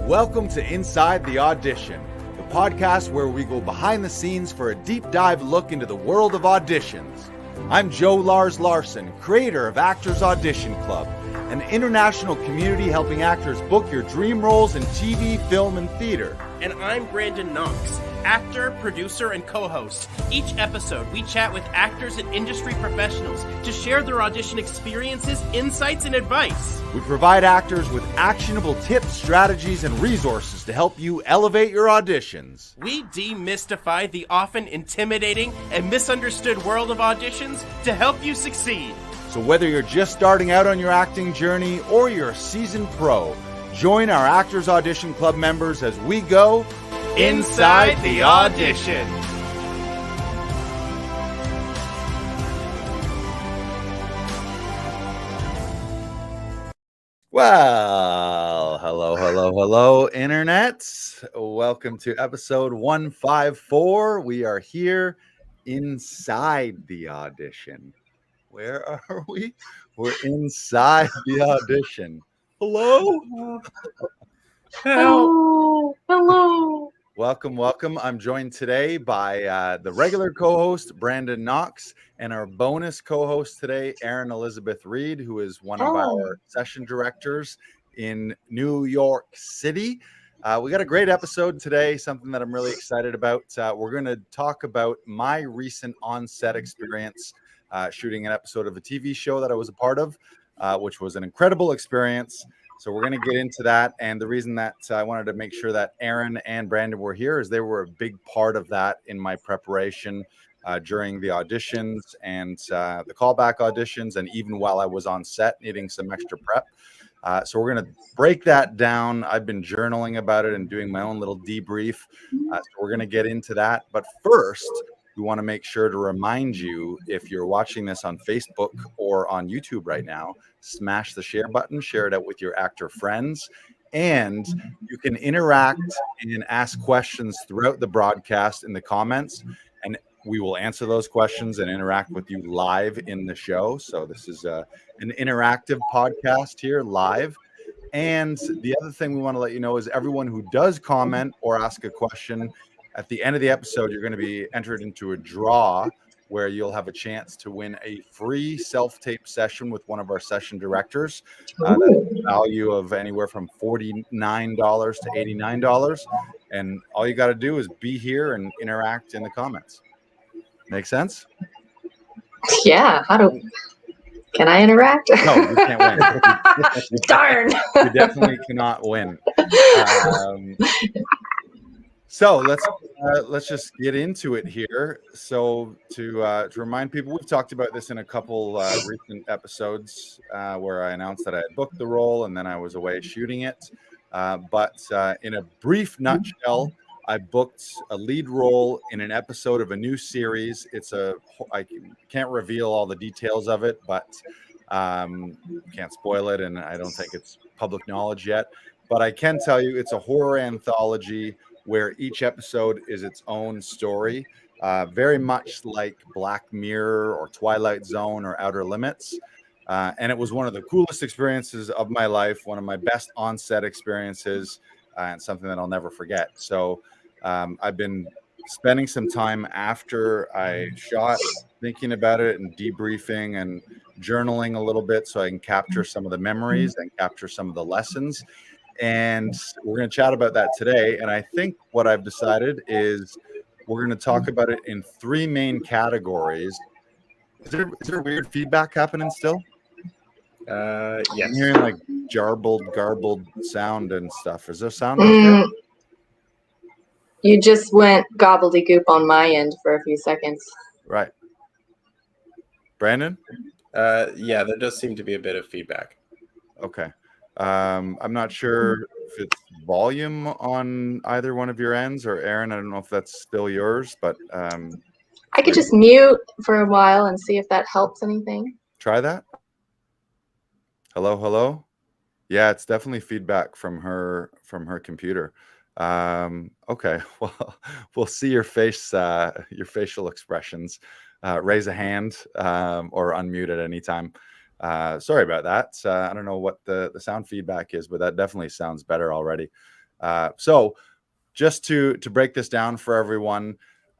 Welcome to Inside the Audition, the podcast where we go behind the scenes for a deep dive look into the world of auditions. I'm Joe Lars Larson, creator of Actors Audition Club, an international community helping actors book your dream roles in TV, film, and theater. And I'm Brandon Knox, actor, producer, and co-host. Each episode, we chat with actors and industry professionals to share their audition experiences, insights, and advice. We provide actors with actionable tips, strategies, and resources to help you elevate your auditions. We demystify the often intimidating and misunderstood world of auditions to help you succeed. So whether you're just starting out on your acting journey or you're a seasoned pro, join our Actors Audition Club members as we go Inside the Audition. Well, hello, internets. Welcome to episode 154. We are here inside the audition. Where are we? We're inside the audition. Hello? Hello. Welcome. I'm joined today by the regular co-host, Brandon Knox, and our bonus co-host today, Erin Elizabeth Reed, who is one of our session directors in New York City. We got a great episode today, something that I'm really excited about. We're going to talk about my recent on-set experience shooting an episode of a TV show that I was a part of, which was an incredible experience. So we're going to get into that. And the reason that I wanted to make sure that Erin and Brandon were here is they were a big part of that in my preparation during the auditions and the callback auditions, and even while I was on set needing some extra prep. So we're going to break that down. I've been journaling about it and doing my own little debrief. So we're going to get into that. But first, we want to make sure to remind you, if you're watching this on Facebook or on YouTube right now, smash the share button, share it out with your actor friends, and you can interact and ask questions throughout the broadcast in the comments, and we will answer those questions and interact with you live in the show. So this is an interactive podcast here live. And the other thing we want to let you know is everyone who does comment or ask a question, at the end of the episode, you're going to be entered into a draw where you'll have a chance to win a free self-tape session with one of our session directors. That's a value of anywhere from $49 to $89. And all you got to do is be here and interact in the comments. Make sense? Yeah. Can I interact? No, you can't win. Darn. You definitely cannot win. So let's just get into it here. So to remind people, we've talked about this in a couple recent episodes where I announced that I had booked the role and then I was away shooting it. But in a brief nutshell, I booked a lead role in an episode of a new series. I can't reveal all the details of it, but can't spoil it, and I don't think it's public knowledge yet. But I can tell you it's a horror anthology where each episode is its own story, very much like Black Mirror or Twilight Zone or Outer Limits. And it was one of the coolest experiences of my life, one of my best on-set experiences, and something that I'll never forget. So I've been spending some time after I shot thinking about it and debriefing and journaling a little bit so I can capture some of the memories and capture some of the lessons. And we're going to chat about that today. And I think what I've decided is we're going to talk about it in three main categories. Is there weird feedback happening still? Yes. I'm hearing like garbled sound and stuff. Is there sound? Okay? You just went gobbledygook on my end for a few seconds. Right. Brandon? Yeah, there does seem to be a bit of feedback. Okay. I'm not sure if it's volume on either one of your ends, or Erin, I don't know if that's still yours, but I could just mute for a while and see if that helps anything. Try that. Hello. Yeah, it's definitely feedback from her computer. Okay, well, we'll see your facial expressions. Raise a hand or unmute at any time. Sorry about that. I don't know what the sound feedback is, but that definitely sounds better already. So just to break this down for everyone,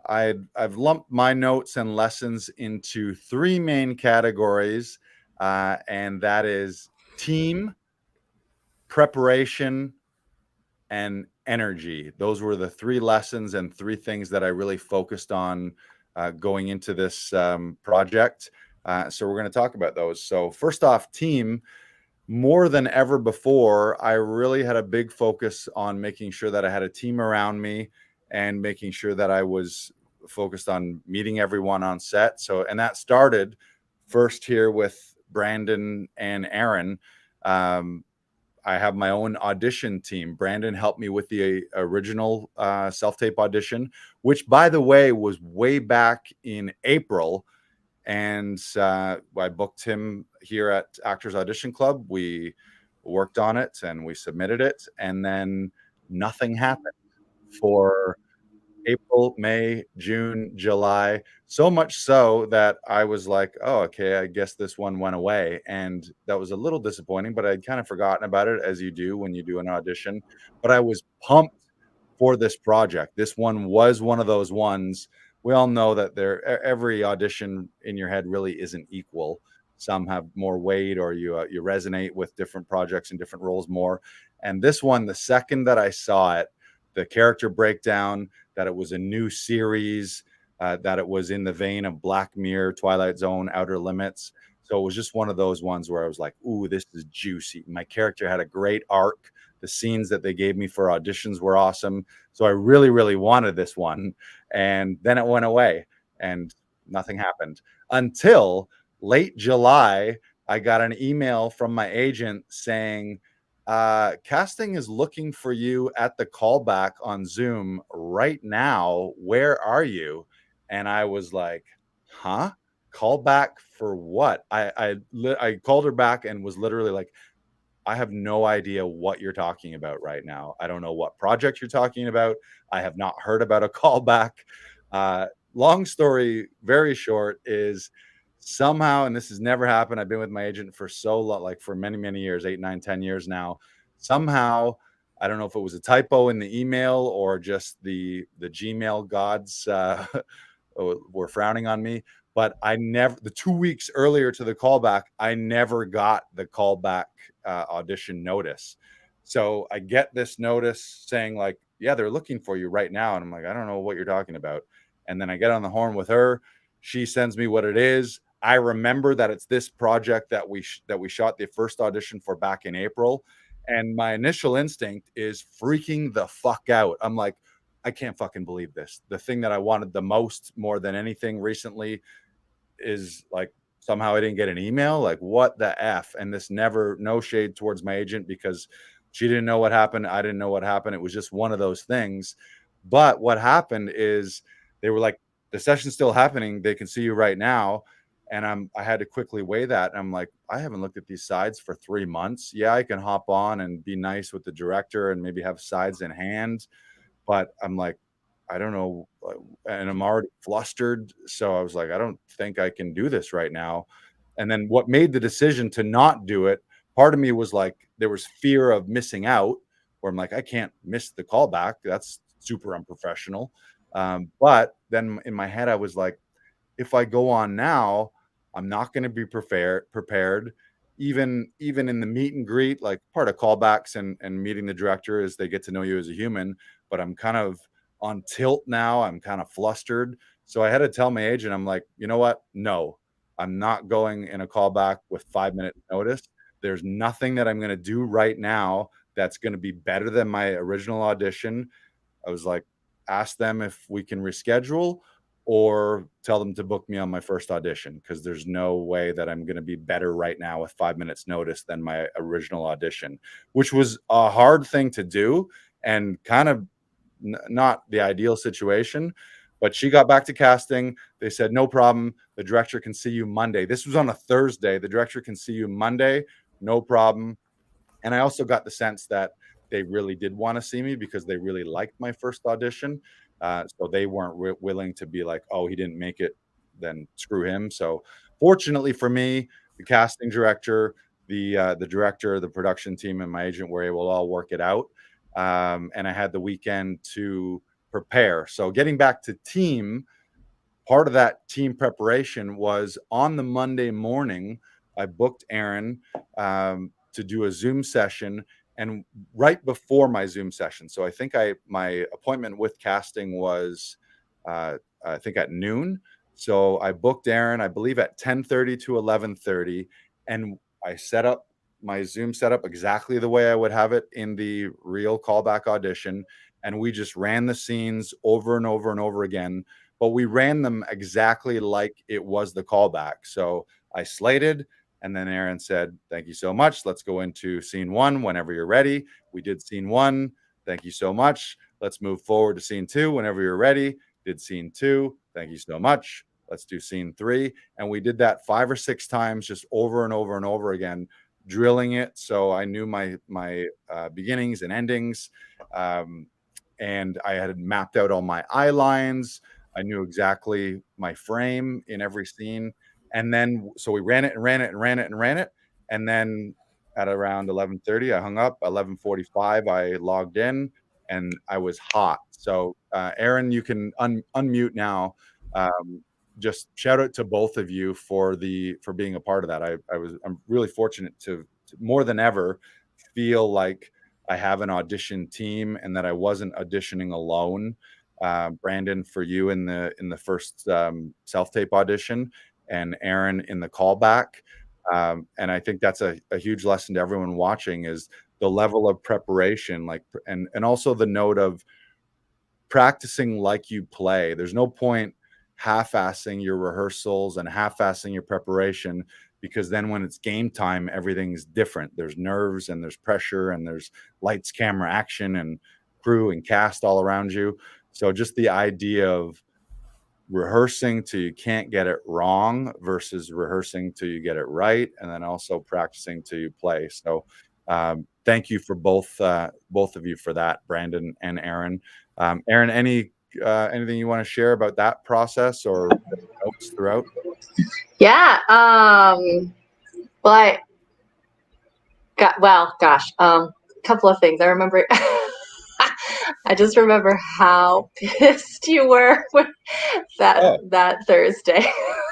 I've lumped my notes and lessons into three main categories, and that is team, preparation, and energy. Those were the three lessons and three things that I really focused on going into this project. So we're going to talk about those. So first off, team. More than ever before, I really had a big focus on making sure that I had a team around me and making sure that I was focused on meeting everyone on set. So, and that started first here with Brandon and Aaron. I have my own audition team. Brandon helped me with the original self-tape audition, which, by the way, was way back in April. And I booked him here at Actors Audition Club. We worked on it and we submitted it, and then nothing happened for April, May, June, July. So much so that I was like, oh, okay, I guess this one went away. And that was a little disappointing, but I'd kind of forgotten about it, as you do when you do an audition. But I was pumped for this project. This one was one of those ones. We all know that every audition in your head really isn't equal. Some have more weight, or you resonate with different projects and different roles more. And this one, the second that I saw it, the character breakdown, that it was a new series, that it was in the vein of Black Mirror, Twilight Zone, Outer Limits. So it was just one of those ones where I was like, ooh, this is juicy. My character had a great arc. The scenes that they gave me for auditions were awesome. So I really, really wanted this one. And then it went away and nothing happened until late July. I got an email from my agent saying, casting is looking for you at the callback on Zoom right now. Where are you? And I was like, huh? Callback for what? I called her back and was literally like, I have no idea what you're talking about right now. I don't know what project you're talking about. I have not heard about a callback. Long story very short is somehow, and this has never happened. I've been with my agent for so long, like for many, many years, 8, 9, 10 years now. Somehow, I don't know if it was a typo in the email or just the Gmail gods were frowning on me. But the 2 weeks earlier to the callback, I never got the callback audition notice. So I get this notice saying like, yeah, they're looking for you right now. And I'm like, I don't know what you're talking about. And then I get on the horn with her. She sends me what it is. I remember that it's this project that we shot the first audition for back in April. And my initial instinct is freaking the fuck out. I'm like, I can't fucking believe this. The thing that I wanted the most, more than anything recently, is like somehow I didn't get an email. Like, what the F? And this no shade towards my agent, because she didn't know what happened. I didn't know what happened. It was just one of those things. But what happened is they were like, the session's still happening. They can see you right now. And I had to quickly weigh that. And I'm like, I haven't looked at these sides for 3 months. Yeah, I can hop on and be nice with the director and maybe have sides in hand. But I'm like, I don't know. And I'm already flustered. So I was like, I don't think I can do this right now. And then what made the decision to not do it, part of me was like, there was fear of missing out, where I'm like, I can't miss the callback. That's super unprofessional. But then in my head, I was like, if I go on now, I'm not going to be prepared. Even in the meet and greet, like part of callbacks and meeting the director is they get to know you as a human. But I'm kind of on tilt now. I'm kind of flustered. So I had to tell my agent, I'm like, you know what? No, I'm not going in a callback with 5-minute notice. There's nothing that I'm going to do right now that's going to be better than my original audition. I was like, ask them if we can reschedule or tell them to book me on my first audition, because there's no way that I'm going to be better right now with 5 minutes notice than my original audition, which was a hard thing to do and kind of not the ideal situation. But she got back to casting. They said, no problem. The director can see you Monday. This was on a Thursday. The director can see you Monday. No problem. And I also got the sense that they really did want to see me because they really liked my first audition. So they weren't willing to be like, oh, he didn't make it, then screw him. So fortunately for me, the casting director, the director, the production team, and my agent were able to all work it out. and I had the weekend to prepare. So getting back to team, part of that team preparation was on the Monday morning, I booked Aaron to do a Zoom session, and right before my Zoom session. So I think my appointment with casting was I think at noon. So I booked Aaron, I believe at 10:30 to 11:30, and I set up my Zoom setup exactly the way I would have it in the real callback audition, and we just ran the scenes over and over and over again, but we ran them exactly like it was the callback. So I slated, and then Aaron said, "Thank you so much. Let's go into scene 1 whenever you're ready." We did scene 1. "Thank you so much. Let's move forward to scene 2 whenever you're ready." Did scene 2. "Thank you so much. Let's do scene 3." And we did that 5 or 6 times, just over and over and over again, drilling it. So I knew my beginnings and endings. And I had mapped out all my eye lines. I knew exactly my frame in every scene. And then, so we ran it and ran it and ran it and ran it. And then at around 11:30, I hung up. 11:45, I logged in, and I was hot. So, Aaron, you can unmute now. Just shout out to both of you for being a part of that. I'm really fortunate to more than ever feel like I have an audition team and that I wasn't auditioning alone. Brandon, for you in the first self-tape audition, and Aaron in the callback. And I think that's a huge lesson to everyone watching, is the level of preparation, and also the note of practicing like you play. There's no point half-assing your rehearsals and half-assing your preparation, because then when it's game time, everything's different. There's nerves and there's pressure and there's lights, camera, action, and crew and cast all around you. So just the idea of rehearsing till you can't get it wrong versus rehearsing till you get it right, and then also practicing till you play. So thank you for both of you for that, Brandon and Aaron. Aaron, anything you want to share about that process or notes throughout? Yeah. Well, gosh, couple of things. I remember. I just remember how pissed you were that Thursday.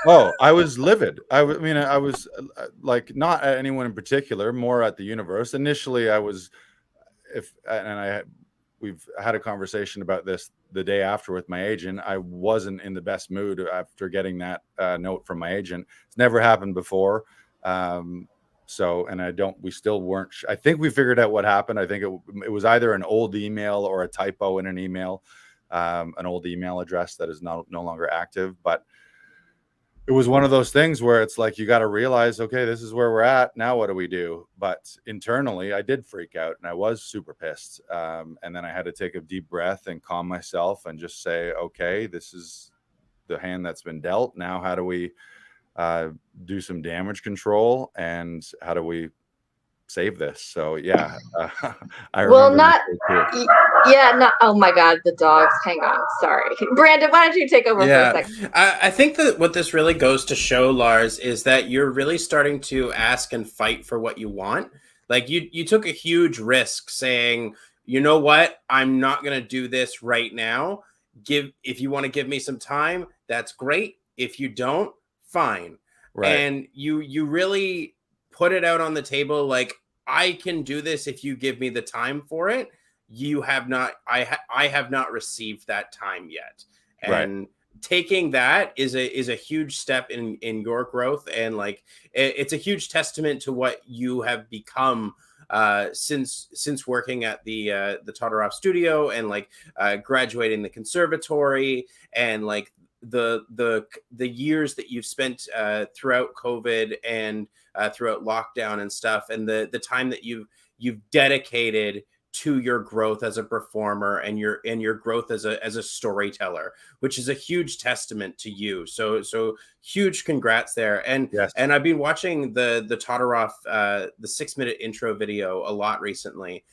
Oh, I was livid. I mean, I was like, not at anyone in particular, more at the universe. Initially, we've had a conversation about this the day after with my agent. I wasn't in the best mood after getting that note from my agent. It's never happened before. We still weren't, I think we figured out what happened. I think it was either an old email or a typo in an email, an old email address that is no longer active. But it was one of those things where it's like, you got to realize, okay, this is where we're at. Now what do we do? But internally, I did freak out and I was super pissed. And then I had to take a deep breath and calm myself and just say, okay, this is the hand that's been dealt. Now, how do we do some damage control, and how do we save this? So yeah, I remember. Oh my God, the dogs. Hang on, sorry, Brandon. Why don't you take over for a second? I think that what this really goes to show, Lars, is that you're really starting to ask and fight for what you want. Like you took a huge risk saying, you know what, I'm not going to do this right now. If you want to give me some time, that's great. If you don't, fine. Right. And you really put it out on the table, like, I can do this if you give me the time for it. You have not, I have not received that time yet. And taking that is a huge step in your growth. And like, it's a huge testament to what you have become since working at the Todorov studio, and like graduating the conservatory, and like the years that you've spent throughout COVID and throughout lockdown and stuff, and the time that you've dedicated to your growth as a performer and your growth as a storyteller, which is a huge testament to you. So huge congrats there. And yes. And I've been watching the Todorov the 6-minute intro video a lot recently.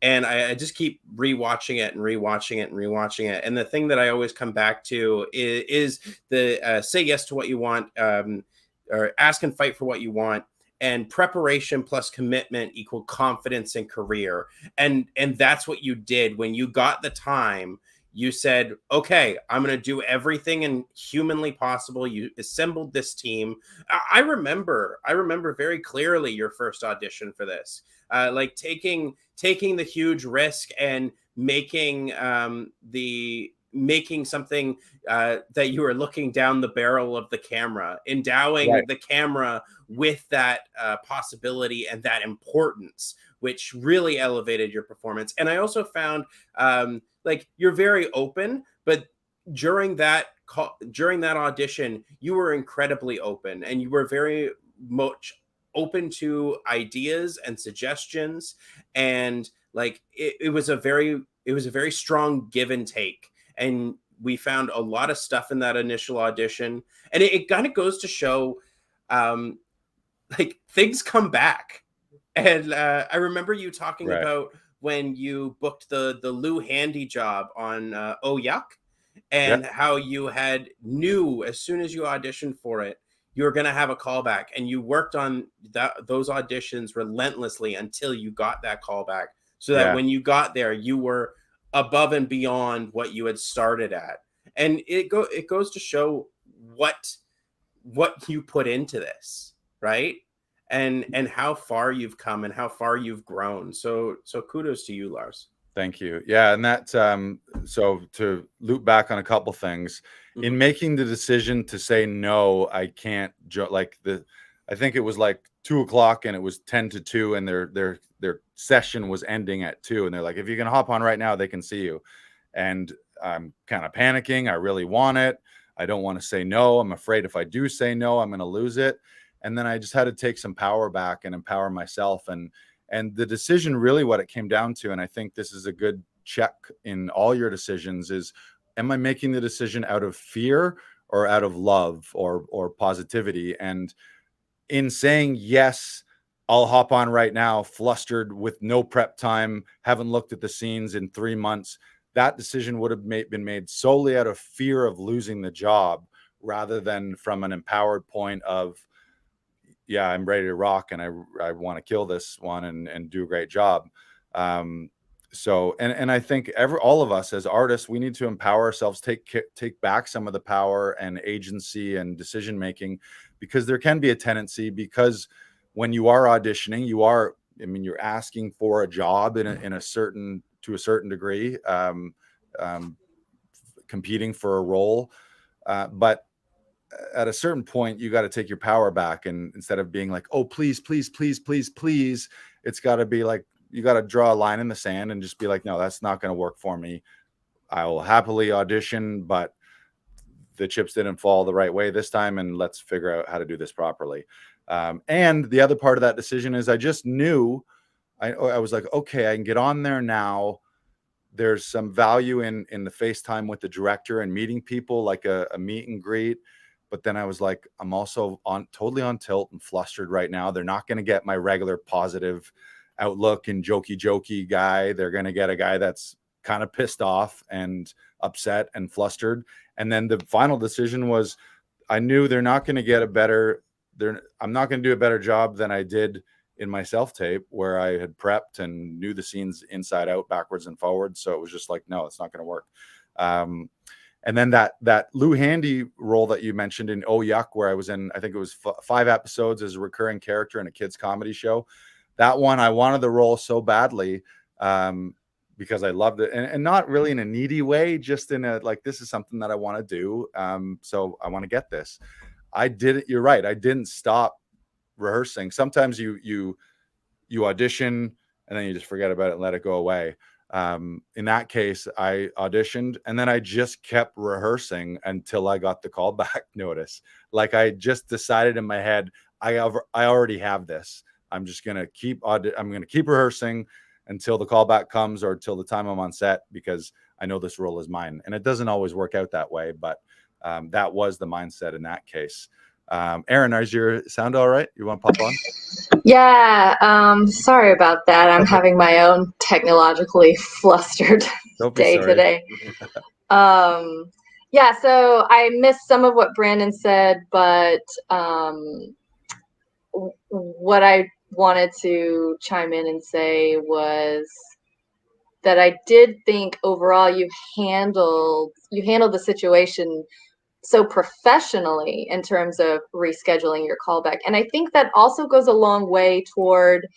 And I just keep rewatching it and rewatching it and rewatching it. And the thing that I always come back to is the say yes to what you want, or ask and fight for what you want. and preparation plus commitment equal confidence in career. And that's what you did when you got the time. You said, okay, I'm going to do everything and humanly possible. You assembled this team. I remember very clearly your first audition for this, like taking the huge risk and making something that you were looking down the barrel of the camera, endowing the camera with that possibility and that importance, which really elevated your performance. And I also found like you're very open, but during that audition, you were incredibly open, and you were very much open to ideas and suggestions, and like it was a very strong give and take. And we found a lot of stuff in that initial audition, and it kind of goes to show like things come back. And I remember you talking about when you booked the Lou Handy job on Oh Yuck, and how you knew as soon as you auditioned for it, you were going to have a callback, and you worked on those auditions relentlessly until you got that callback, so that when you got there, you were above and beyond what you had started at. And it goes to show what you put into this, right? And how far you've come and how far you've grown. So kudos to you, Lars. Thank you. Yeah, and that so to loop back on a couple things, in making the decision to say no, I can't I think it was like 2:00 and it was 10 to 2, and their session was ending at 2, and they're like, if you can hop on right now, they can see you. And I'm kind of panicking. I really want it. I don't want to say no. I'm afraid if I do say no, I'm going to lose it. And then I just had to take some power back and empower myself. And the decision, really what it came down to, and I think this is a good check in all your decisions, is, am I making the decision out of fear or out of love or positivity? And in saying yes, I'll hop on right now, flustered with no prep time, haven't looked at the scenes in 3 months, that decision would have been made solely out of fear of losing the job, rather than from an empowered point of, yeah, I'm ready to rock, and I want to kill this one and do a great job. So I think all of us as artists, we need to empower ourselves, take back some of the power and agency and decision making, because there can be a tendency, because when you are auditioning, you're asking for a job to a certain degree, competing for a role, but at a certain point, you got to take your power back, and instead of being like, oh, please, please, please, please, please, it's got to be like, you got to draw a line in the sand and just be like, no, that's not going to work for me. I will happily audition, but the chips didn't fall the right way this time, and let's figure out how to do this properly. And the other part of that decision is, I just knew, I was like, okay, I can get on there now. There's some value in the FaceTime with the director and meeting people, like a meet and greet. But then I was like, I'm also totally on tilt and flustered right now. They're not going to get my regular positive outlook and jokey guy. They're going to get a guy that's kind of pissed off and upset and flustered. And then the final decision was, I knew they're not going to get I'm not going to do a better job than I did in my self-tape, where I had prepped and knew the scenes inside out, backwards and forwards. So it was just like, no, it's not going to work. And then that Lou Handy role that you mentioned in Oh Yuck, where I was in, I think it was 5 episodes as a recurring character in a kids comedy show. That one, I wanted the role so badly, because I loved it, and not really in a needy way, just in a, like, this is something that I want to do. So I want to get this. I did it. You're right. I didn't stop rehearsing. Sometimes you audition and then you just forget about it and let it go away. In that case, I auditioned and then I just kept rehearsing until I got the callback notice. Like, I just decided in my head, I already have this. I'm just going to keep rehearsing until the callback comes, or until the time I'm on set, because I know this role is mine. And it doesn't always work out that way, but that was the mindset in that case. Aaron, is your sound all right? You want to pop on? Yeah, sorry about that. I'm having my own technologically flustered day today. Yeah, so I missed some of what Brandon said, but what I wanted to chime in and say was that I did think overall you handled the situation so professionally in terms of rescheduling your callback. And I think that also goes a long way toward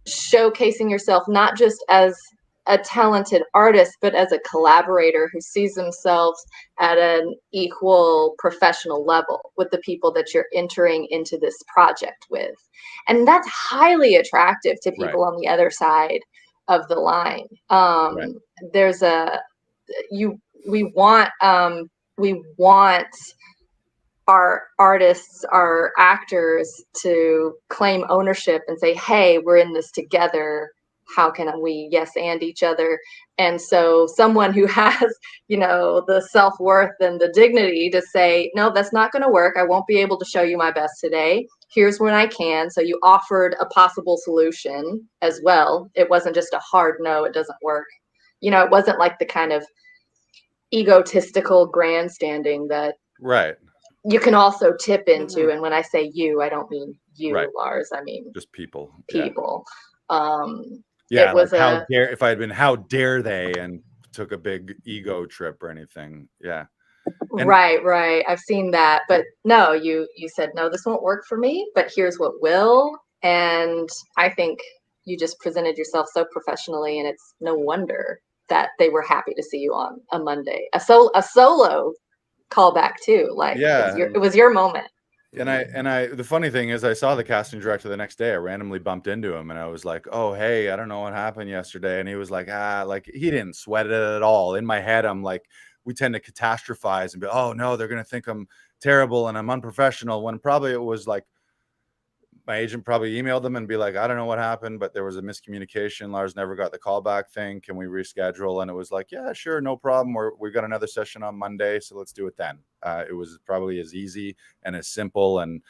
showcasing yourself not just as a talented artist, but as a collaborator who sees themselves at an equal professional level with the people that you're entering into this project with. And that's highly attractive to people on the other side of the line. There's we want our artists, our actors to claim ownership and say, hey, we're in this together. How can we yes and each other? And so someone who has, the self-worth and the dignity to say, no, that's not going to work. I won't be able to show you my best today. Here's when I can. So you offered a possible solution as well. It wasn't just a hard no, it doesn't work. It wasn't like the kind of egotistical grandstanding that you can also tip into. And when I say you, I don't mean you, Lars. I mean just people. It like was if I had been how dare they and took a big ego trip or anything. Yeah. And, right. I've seen that. But no, you said, no, this won't work for me, but here's what will. And I think you just presented yourself so professionally, and it's no wonder that they were happy to see you on a Monday. A solo callback too. Like it was your moment. And I the funny thing is I saw the casting director the next day. I randomly bumped into him and I was like, oh, hey, I don't know what happened yesterday. And he was like, like he didn't sweat it at all. In my head, I'm like, we tend to catastrophize and be, oh no, they're going to think I'm terrible and I'm unprofessional, when probably it was like my agent probably emailed them and be like, I don't know what happened, but there was a miscommunication. Lars never got the callback thing. Can we reschedule? And it was like, yeah, sure. No problem. We've got another session on Monday. So let's do it then. It was probably as easy and as simple, and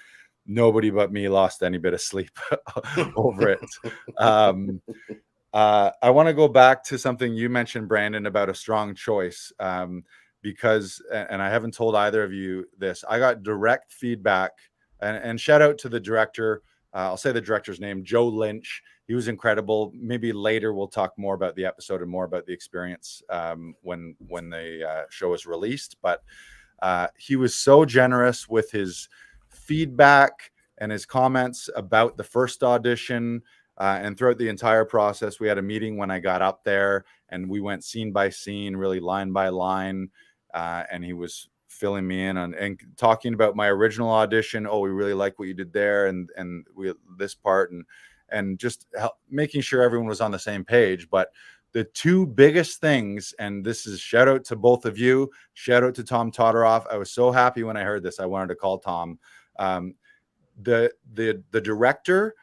nobody but me lost any bit of sleep over it. I want to go back to something you mentioned, Brandon, about a strong choice. Because, and I haven't told either of you this, I got direct feedback. And shout out to the director. I'll say the director's name, Joe Lynch. He was incredible. Maybe later we'll talk more about the episode and more about the experience when the show is released. But he was so generous with his feedback and his comments about the first audition and throughout the entire process. We had a meeting when I got up there, and we went scene by scene, really line by line. And he was filling me in on and talking about my original audition. Oh, we really like what you did there, and we this part, and just making sure everyone was on the same page. But the two biggest things, and this is shout out to both of you, shout out to Tom Todoroff. I was so happy when I heard this. I wanted to call Tom. The director,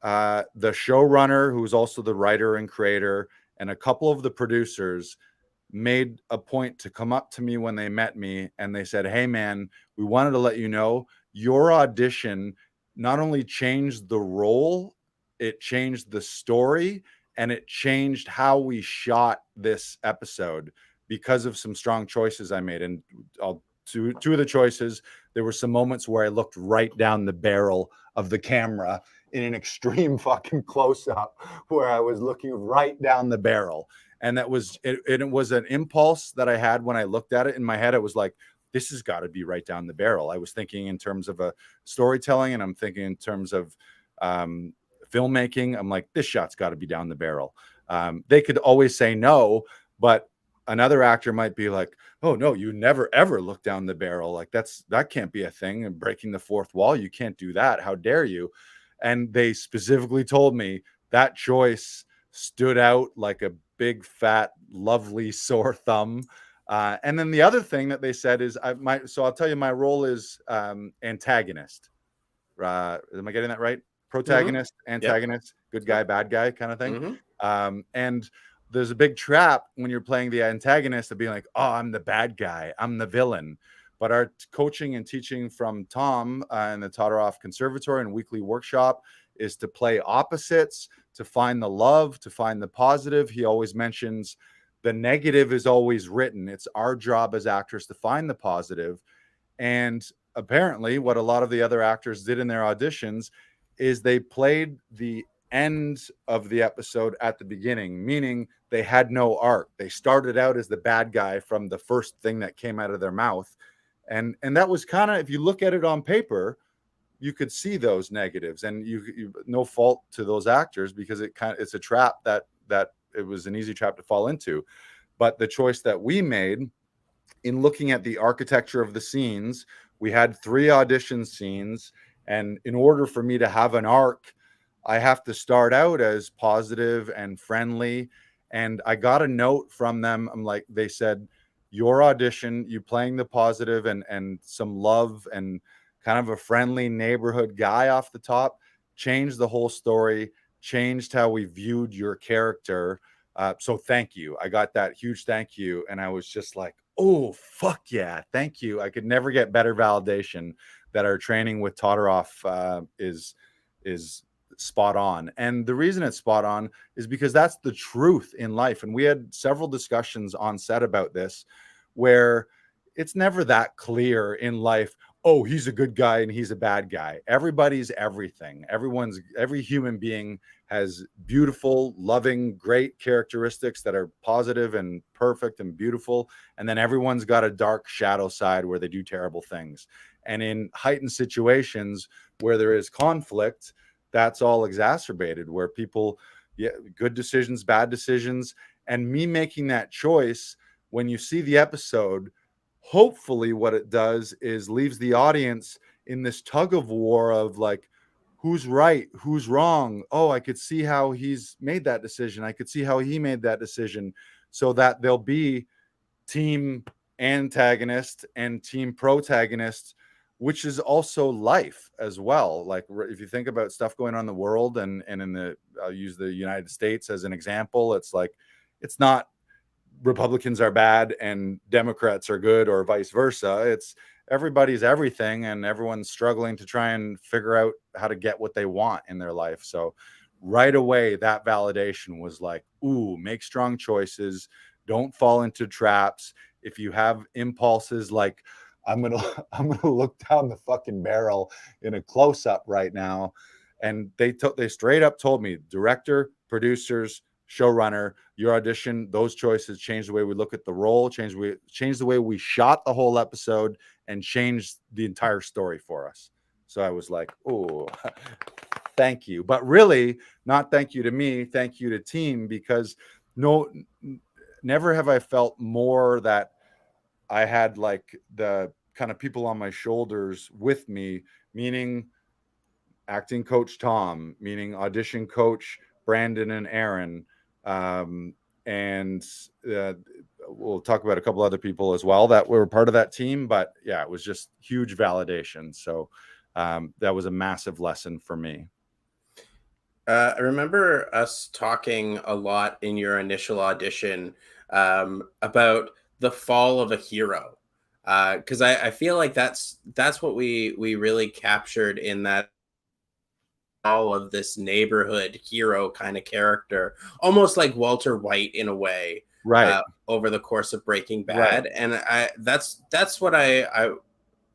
the showrunner, who's also the writer and creator, and a couple of the producers made a point to come up to me when they met me, and they said, hey man, we wanted to let you know your audition not only changed the role, it changed the story, and it changed how we shot this episode because of some strong choices I made. And two of the choices, there were some moments where I looked right down the barrel of the camera in an extreme fucking close-up, where I was looking right down the barrel. And that was it was an impulse that I had when I looked at it. In my head, it was like, this has got to be right down the barrel. I was thinking in terms of a storytelling, and I'm thinking in terms of filmmaking. I'm like, this shot's got to be down the barrel. They could always say no, but another actor might be like, oh no, you never ever look down the barrel. Like that can't be a thing. And breaking the fourth wall, you can't do that. How dare you? And they specifically told me that choice stood out like a big, fat, lovely sore thumb. And then the other thing that they said is so I'll tell you, my role is antagonist. Am I getting that right? Protagonist, antagonist, good guy, bad guy kind of thing. And there's a big trap when you're playing the antagonist of being like, oh, I'm the bad guy, I'm the villain. But our coaching and teaching from Tom in the Todoroff Conservatory and weekly workshop is to play opposites, to find the love, to find the positive. He always mentions the negative is always written. It's our job as actors to find the positive. And apparently what a lot of the other actors did in their auditions is they played the end of the episode at the beginning, meaning they had no arc. They started out as the bad guy from the first thing that came out of their mouth. And that was kind of, if you look at it on paper, you could see those negatives, and you no fault to those actors, because it's a trap that it was an easy trap to fall into. But the choice that we made in looking at the architecture of the scenes, we had 3 audition scenes, and in order for me to have an arc, I have to start out as positive and friendly. And I got a note from them. They said, your audition, you playing the positive and some love and kind of a friendly neighborhood guy off the top, changed the whole story, changed how we viewed your character. So thank you. I got that huge thank you. And I was just like, oh, fuck yeah, thank you. I could never get better validation that our training with Todoroff is spot on. And the reason it's spot on is because that's the truth in life. And we had several discussions on set about this, where it's never that clear in life, oh, he's a good guy and he's a bad guy. Everybody's everything. Every human being has beautiful, loving, great characteristics that are positive and perfect and beautiful. And then everyone's got a dark shadow side where they do terrible things. And in heightened situations where there is conflict, that's all exacerbated, where people, good decisions, bad decisions. And me making that choice, when you see the episode, hopefully what it does is leaves the audience in this tug of war of like, who's right, who's wrong. Oh, I could see how he's made that decision. I could see how he made that decision, so that there'll be team antagonist and team protagonist, which is also life as well. Like, if you think about stuff going on in the world, and I'll use the United States as an example, it's like, it's not Republicans are bad and Democrats are good, or vice versa. It's everybody's everything, and everyone's struggling to try and figure out how to get what they want in their life. So right away, that validation was like, ooh, make strong choices. Don't fall into traps. If you have impulses like, I'm gonna look down the fucking barrel in a close-up right now. And they straight up told me, director, producers, showrunner, your audition, those choices changed the way we look at the role, changed the way we shot the whole episode, and changed the entire story for us. So I was like, oh, thank you. But really, not thank you to me, thank you to team, because never have I felt more that I had like the kind of people on my shoulders with me, meaning acting coach Tom, meaning audition coach Brandon and Aaron. And we'll talk about a couple other people as well that were part of that team. But yeah, it was just huge validation. So that was a massive lesson for me. I remember us talking a lot in your initial audition about the fall of a hero, because I feel like that's what we really captured in that all of this neighborhood hero kind of character, almost like Walter White in a way, right? Over the course of Breaking Bad. Right. And that's what I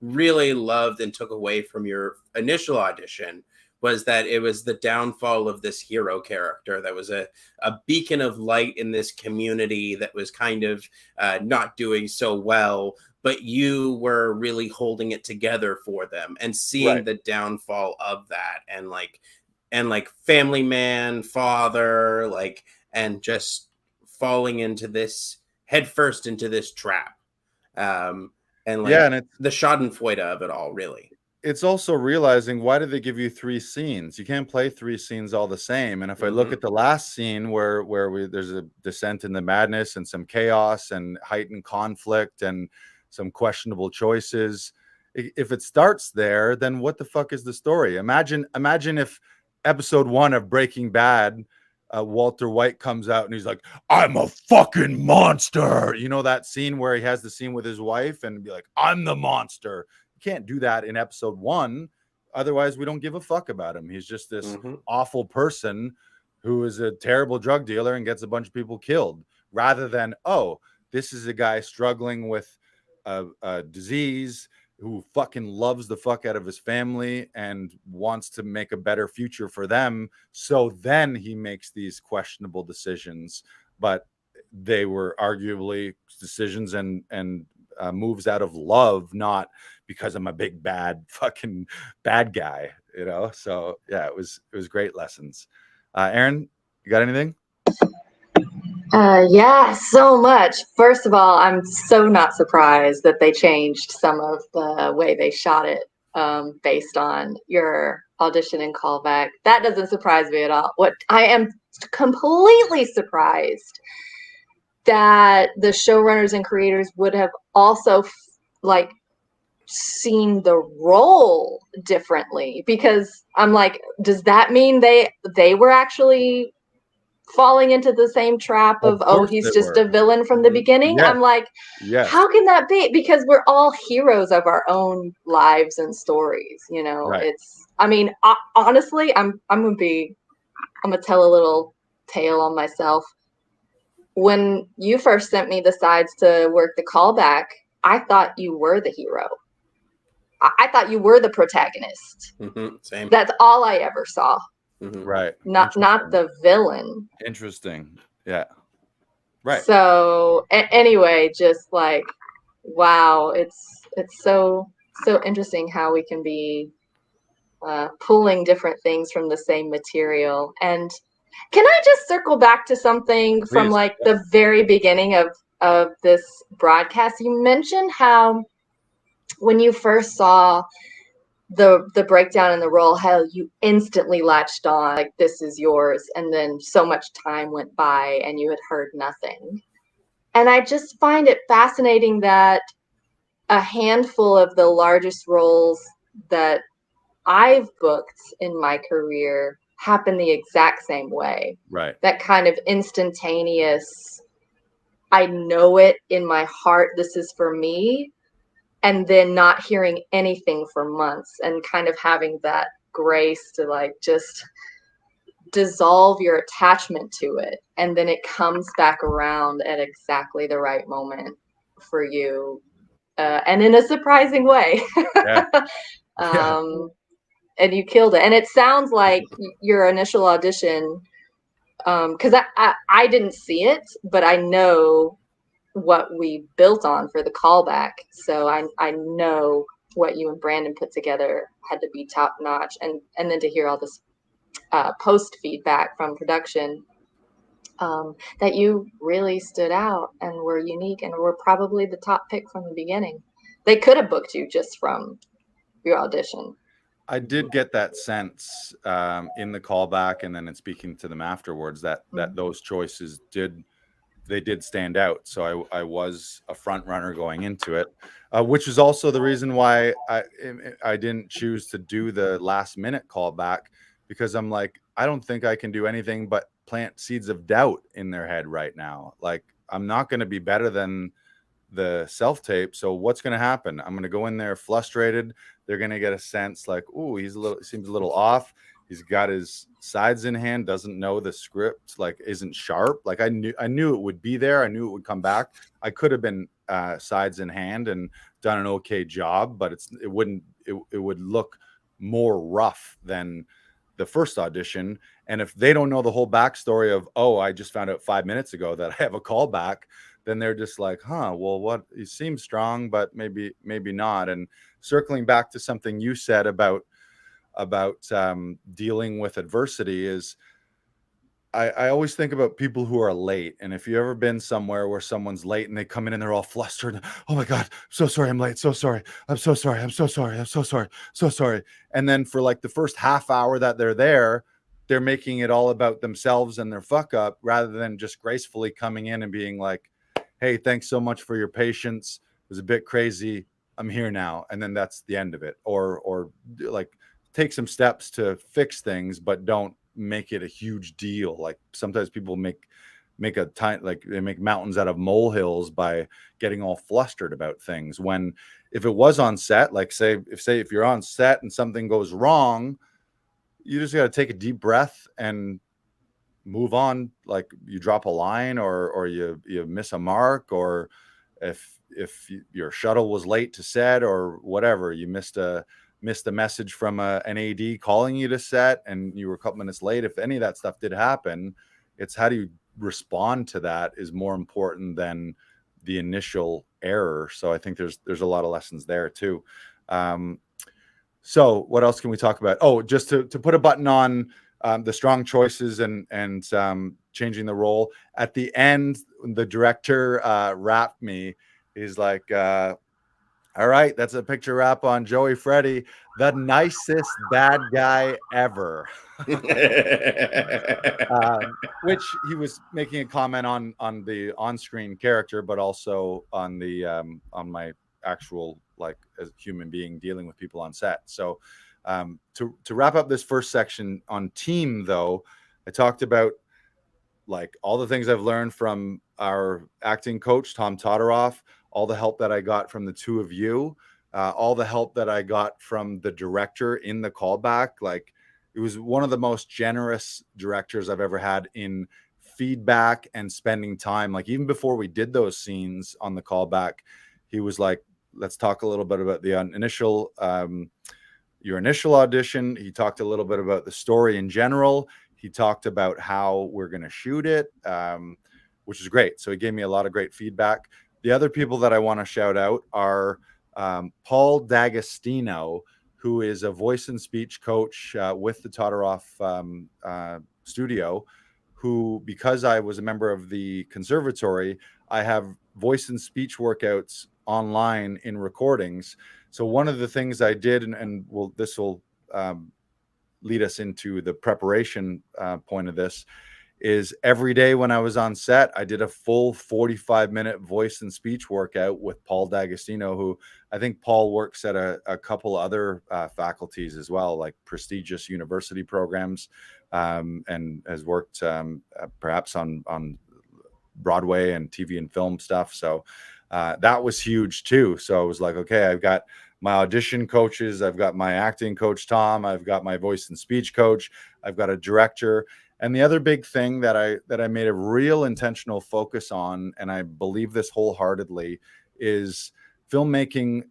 really loved and took away from your initial audition, was that it was the downfall of this hero character that was a beacon of light in this community that was kind of not doing so well, but you were really holding it together for them and seeing right. the downfall of that, and like family man, father, like, and just falling into this headfirst into this trap. And like, yeah, and it's the schadenfreude of it all, really. It's also realizing, why did they give you 3 scenes? You can't play 3 scenes all the same. And if I look at the last scene where there's a descent in the madness and some chaos and heightened conflict and some questionable choices, if it starts there, then what the fuck is the story? Imagine if episode 1 of Breaking Bad, Walter White comes out and he's like, I'm a fucking monster. You know that scene where he has the scene with his wife and be like, I'm the monster. Can't do that in episode 1, otherwise we don't give a fuck about him. He's just this awful person who is a terrible drug dealer and gets a bunch of people killed, rather than, oh, this is a guy struggling with a disease who fucking loves the fuck out of his family and wants to make a better future for them. So then he makes these questionable decisions, but they were arguably decisions and moves out of love, not because I'm a big bad fucking bad guy, you know? So yeah, it was great lessons. Aaron, you got anything? Yeah, so much. First of all, I'm so not surprised that they changed some of the way they shot it based on your audition and callback. That doesn't surprise me at all. What I am completely surprised that the showrunners and creators would have also like seen the role differently, because I'm like, does that mean they were actually falling into the same trap of oh, he's just a villain from the beginning? Yes. I'm like, yes. How can that be? Because we're all heroes of our own lives and stories, you know. Right. It's, I mean, honestly, I'm gonna tell a little tale on myself. When you first sent me the sides to work the callback, I thought you were the hero. I thought you were the protagonist. Same. That's all I ever saw. Right. Not the villain. Interesting. Yeah. Right. So anyway, just like, wow, it's so interesting how we can be pulling different things from the same material. And can I just circle back to something from like the very beginning of this broadcast? You mentioned how when you first saw the breakdown in the role, how you instantly latched on, like, this is yours, and then so much time went by and you had heard nothing. And I just find it fascinating that a handful of the largest roles that I've booked in my career happen the exact same way. Right. That kind of instantaneous, I know it in my heart, this is for me, and then not hearing anything for months and kind of having that grace to like just dissolve your attachment to it, and then it comes back around at exactly the right moment for you, and in a surprising way. Yeah. And you killed it. And it sounds like your initial audition, because I didn't see it, but I know what we built on for the callback. So I know what you and Brandon put together had to be top notch. And then to hear all this post feedback from production, that you really stood out and were unique and were probably the top pick from the beginning. They could have booked you just from your audition. I did get that sense in the callback, and then in speaking to them afterwards, that those choices did stand out. So I was a front runner going into it, which is also the reason why I didn't choose to do the last minute callback, because I'm like, I don't think I can do anything but plant seeds of doubt in their head right now. Like, I'm not going to be better than the self-tape. So what's going to happen? I'm going to go in there frustrated. They're going to get a sense like, ooh, seems a little off. He's got his sides in hand, doesn't know the script, like isn't sharp. Like I knew it would be there. I knew it would come back. I could have been sides in hand and done an okay job, but it would look more rough than the first audition. And if they don't know the whole backstory of, oh, I just found out 5 minutes ago that I have a callback, then they're just like, huh, well, what, he seems strong, but maybe not. And circling back to something you said about dealing with adversity is, I always think about people who are late. And if you've ever been somewhere where someone's late and they come in and they're all flustered, oh my God, so sorry, I'm late. So sorry. I'm so sorry. I'm so sorry. I'm so sorry. So sorry. And then for like the first half hour that they're there, they're making it all about themselves and their fuck up, rather than just gracefully coming in and being like, hey, thanks so much for your patience. It was a bit crazy. I'm here now. And then that's the end of it. Or like take some steps to fix things, but don't make it a huge deal. Like sometimes people make a time, like they make mountains out of molehills by getting all flustered about things. When if it was on set, like say if you're on set and something goes wrong, you just got to take a deep breath and move on. Like you drop a line or you miss a mark, or if your shuttle was late to set or whatever, you missed a message from an AD calling you to set and you were a couple minutes late, if any of that stuff did happen, it's how do you respond to that is more important than the initial error. So I think there's a lot of lessons there too. So what else can we talk about? Oh, just to put a button on the strong choices and changing the role. At the end, the director wrapped me. He's like, all right, that's a picture wrap on Joey Freddy, the nicest bad guy ever. Which he was making a comment on the on-screen character, but also on the on my actual, like, as a human being dealing with people on set. So to wrap up this first section on team, though, I talked about like all the things I've learned from our acting coach, Tom Todoroff, all the help that I got from the two of you, all the help that I got from the director in the callback. Like, it was one of the most generous directors I've ever had in feedback and spending time. Like, even before we did those scenes on the callback, he was like, let's talk a little bit about the initial, your initial audition. He talked a little bit about the story in general. He talked about how we're going to shoot it, which is great. So he gave me a lot of great feedback. The other people that I want to shout out are Paul D'Agostino, who is a voice and speech coach with the Todoroff studio, who, because I was a member of the conservatory, I have voice and speech workouts online in recordings. So one of the things I did, and this will lead us into the preparation point of this, is every day when I was on set, I did a full 45-minute voice and speech workout with Paul D'Agostino, who I think Paul works at a couple other faculties as well, like prestigious university programs, and has worked perhaps on Broadway and TV and film stuff. So that was huge too. So I was like, okay, I've got my audition coaches, I've got my acting coach, Tom, I've got my voice and speech coach, I've got a director. And the other big thing that I made a real intentional focus on, and I believe this wholeheartedly, is filmmaking,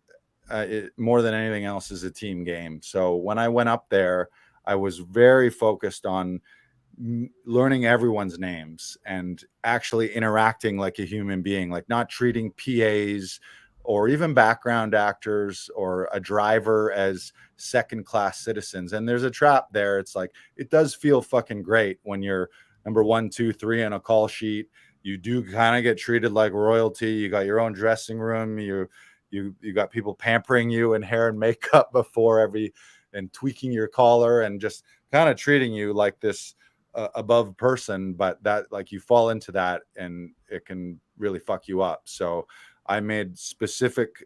more than anything else, is a team game. So when I went up there, I was very focused on learning everyone's names and actually interacting like a human being, like not treating PAs or even background actors or a driver as second-class citizens. And there's a trap there. It's like, it does feel fucking great when you're number 1, 2, 3 on a call sheet. You do kind of get treated like royalty. You got your own dressing room. You got people pampering you in hair and makeup before and tweaking your collar and just kind of treating you like this above person. But that, like, you fall into that and it can really fuck you up. So I made specific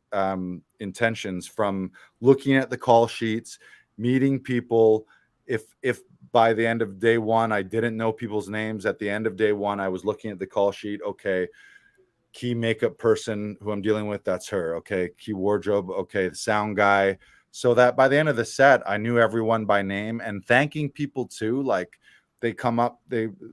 intentions from looking at the call sheets, meeting people. If by the end of day one, I didn't know people's names, at the end of day one, I was looking at the call sheet. Okay, key makeup person who I'm dealing with, that's her. Okay, key wardrobe. Okay, the sound guy. So that by the end of the set, I knew everyone by name, and thanking people too. Like, they come up,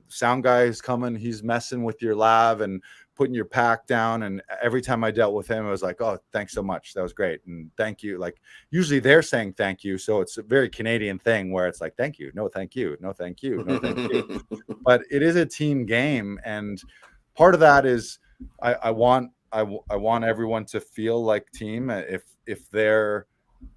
sound guy is coming, he's messing with your lav and putting your pack down. And every time I dealt with him, I was like, oh, thanks so much. That was great. And thank you. Like, usually they're saying thank you. So it's a very Canadian thing where it's like, thank you. No, thank you. No, thank you. No, thank you. But it is a team game. And part of that is I want everyone to feel like team. If they're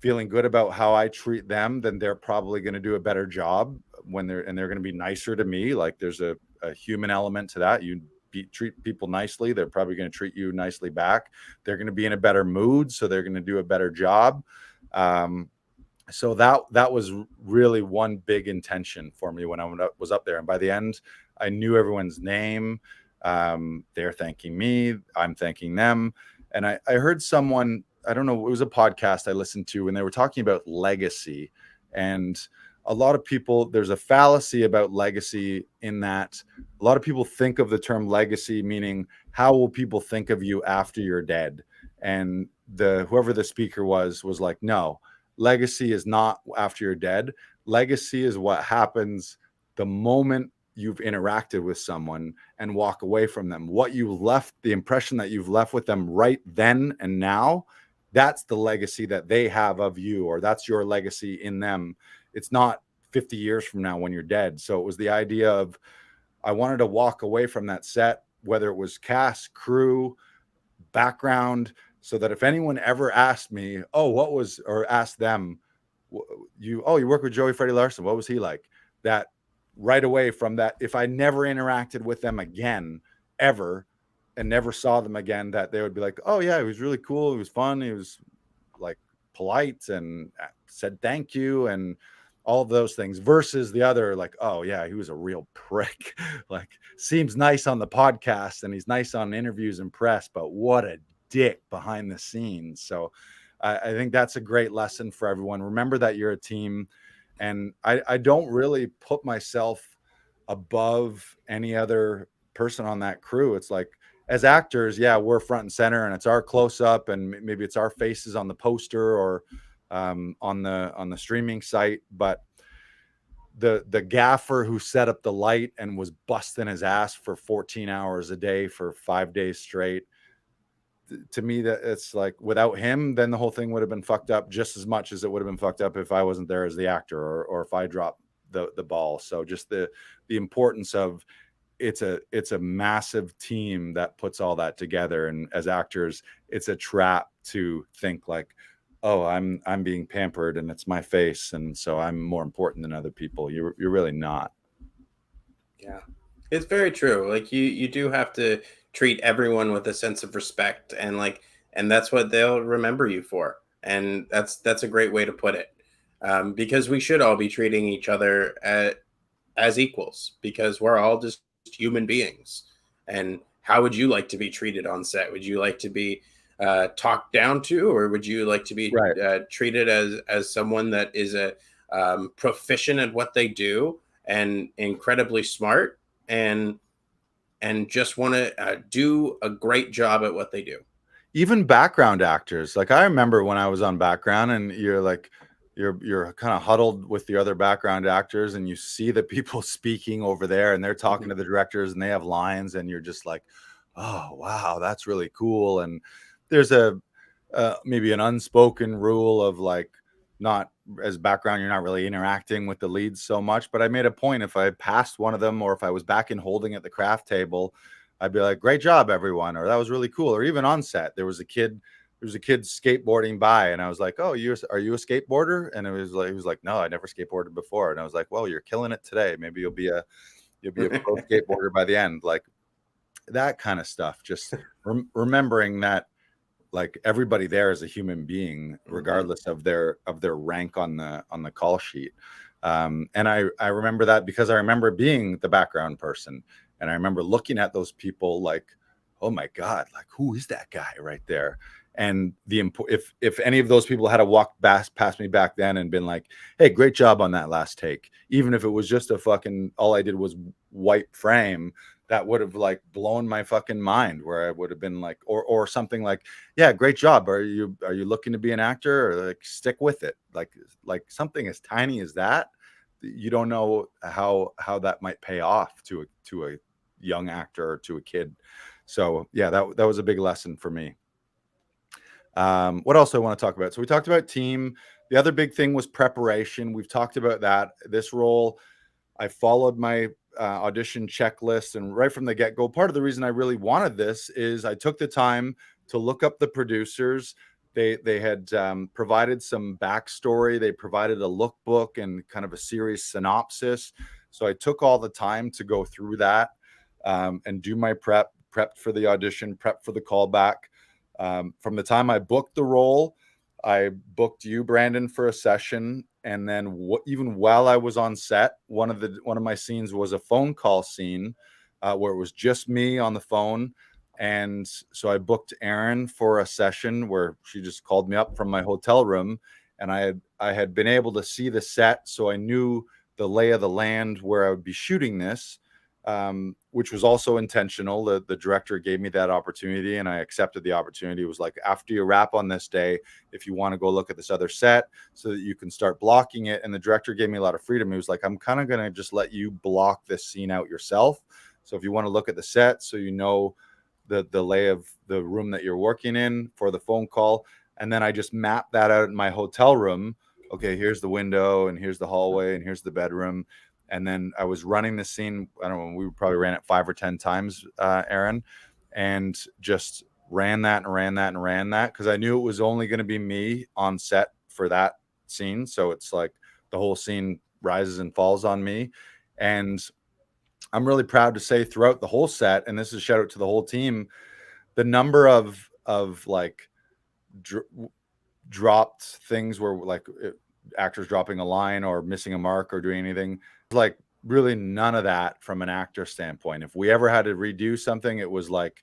feeling good about how I treat them, then they're probably going to do a better job they're going to be nicer to me. Like, there's a human element to that. You treat people nicely, they're probably going to treat you nicely back. They're going to be in a better mood, so they're going to do a better job. So that was really one big intention for me when I was up there. And by the end, I knew everyone's name. They're thanking me, I'm thanking them. And I heard someone, I don't know, it was a podcast I listened to, and they were talking about legacy. And a lot of people, there's a fallacy about legacy in that a lot of people think of the term legacy meaning, how will people think of you after you're dead? And whoever the speaker was like, no, legacy is not after you're dead. Legacy is what happens the moment you've interacted with someone and walk away from them, what you left, the impression that you've left with them right then and now, that's the legacy that they have of you, or that's your legacy in them. It's not 50 years from now when you're dead. So it was the idea of, I wanted to walk away from that set, whether it was cast, crew, background, so that if anyone ever asked me, or asked them, you work with Joey Freddie Larson, what was he like? That right away from that, if I never interacted with them again, ever, and never saw them again, that they would be like, oh yeah, he was really cool. He was fun. He was like polite and said thank you and all of those things, versus the other, like, oh yeah, he was a real prick. Like, seems nice on the podcast and he's nice on interviews and press, but what a dick behind the scenes. So I think that's a great lesson for everyone. Remember that you're a team. And I don't really put myself above any other person on that crew. It's like, as actors, yeah, we're front and center and it's our close up and maybe it's our faces on the poster or on the streaming site. But the gaffer who set up the light and was busting his ass for 14 hours a day for 5 days straight, to me, that it's like, without him, then the whole thing would have been fucked up just as much as it would have been fucked up if I wasn't there as the actor, or if I dropped the ball. So just the importance of, it's a massive team that puts all that together. And as actors, it's a trap to think like, oh, I'm being pampered and it's my face, and so I'm more important than other people. You're really not. Yeah, it's very true. Like, you do have to treat everyone with a sense of respect, and that's what they'll remember you for. And that's a great way to put it, because we should all be treating each other as equals, because we're all just human beings. And how would you like to be treated on set? Would you like to be talked down to, or would you like to be treated as someone that is a proficient at what they do and incredibly smart and just want to do a great job at what they do? Even background actors, like I remember when I was on background, and you're kind of huddled with the other background actors, and you see the people speaking over there, and they're talking to the directors, and they have lines, and you're just like, oh wow, that's really cool. And there's maybe an unspoken rule of like, not as background, you're not really interacting with the leads so much. But I made a point, if I passed one of them, or if I was back in holding at the craft table, I'd be like, great job, everyone, or that was really cool. Or even on set, there was a kid skateboarding by, and I was like, oh, are you a skateboarder? And he was like, no, I never skateboarded before. And I was like, well, you're killing it today. Maybe you'll be a pro skateboarder by the end. Like, that kind of stuff. Just remembering that, like, everybody there is a human being, regardless of their rank on the call sheet. And I remember that because I remember being the background person, and I remember looking at those people like, oh my God, like, who is that guy right there? And if any of those people had to walk past me back then and been like, hey, great job on that last take, even if it was just all I did was wipe frame, that would have like blown my fucking mind, where I would have been like, or something like, yeah, great job. Are you looking to be an actor, or like, stick with it? Like something as tiny as that, you don't know how that might pay off to a young actor or to a kid. So yeah, that was a big lesson for me. What else do I want to talk about? So we talked about team. The other big thing was preparation. We've talked about that. This role, I followed my audition checklist, and right from the get-go, part of the reason I really wanted this is I took the time to look up the producers. They had provided some backstory. They provided a lookbook and kind of a series synopsis. So I took all the time to go through that and do my prep for the audition, prep for the callback. From the time I booked the role, I booked you, Brandon, for a session. And then even while I was on set, one of my scenes was a phone call scene where it was just me on the phone. And so I booked Erin for a session where she just called me up from my hotel room, and I had been able to see the set, so I knew the lay of the land where I would be shooting this. which was also intentional. The director gave me that opportunity and I accepted the opportunity. It was like, after you wrap on this day, if you want to go look at this other set so that you can start blocking it. And the director gave me a lot of freedom. He was like, I'm kind of going to just let you block this scene out yourself. So if you want to look at the set, so you know the lay of the room that you're working in for the phone call. And then I just mapped that out in my hotel room. Okay, here's the window and here's the hallway and here's the bedroom. And then I was running the scene. I don't know, we probably ran it 5 or 10 times, Aaron, and just ran that and ran that and ran that, because I knew it was only going to be me on set for that scene. So it's like the whole scene rises and falls on me. And I'm really proud to say throughout the whole set, and this is a shout out to the whole team, the number of like dropped things where like actors dropping a line or missing a mark or doing anything, like really none of that from an actor standpoint. If we ever had to redo something, it was like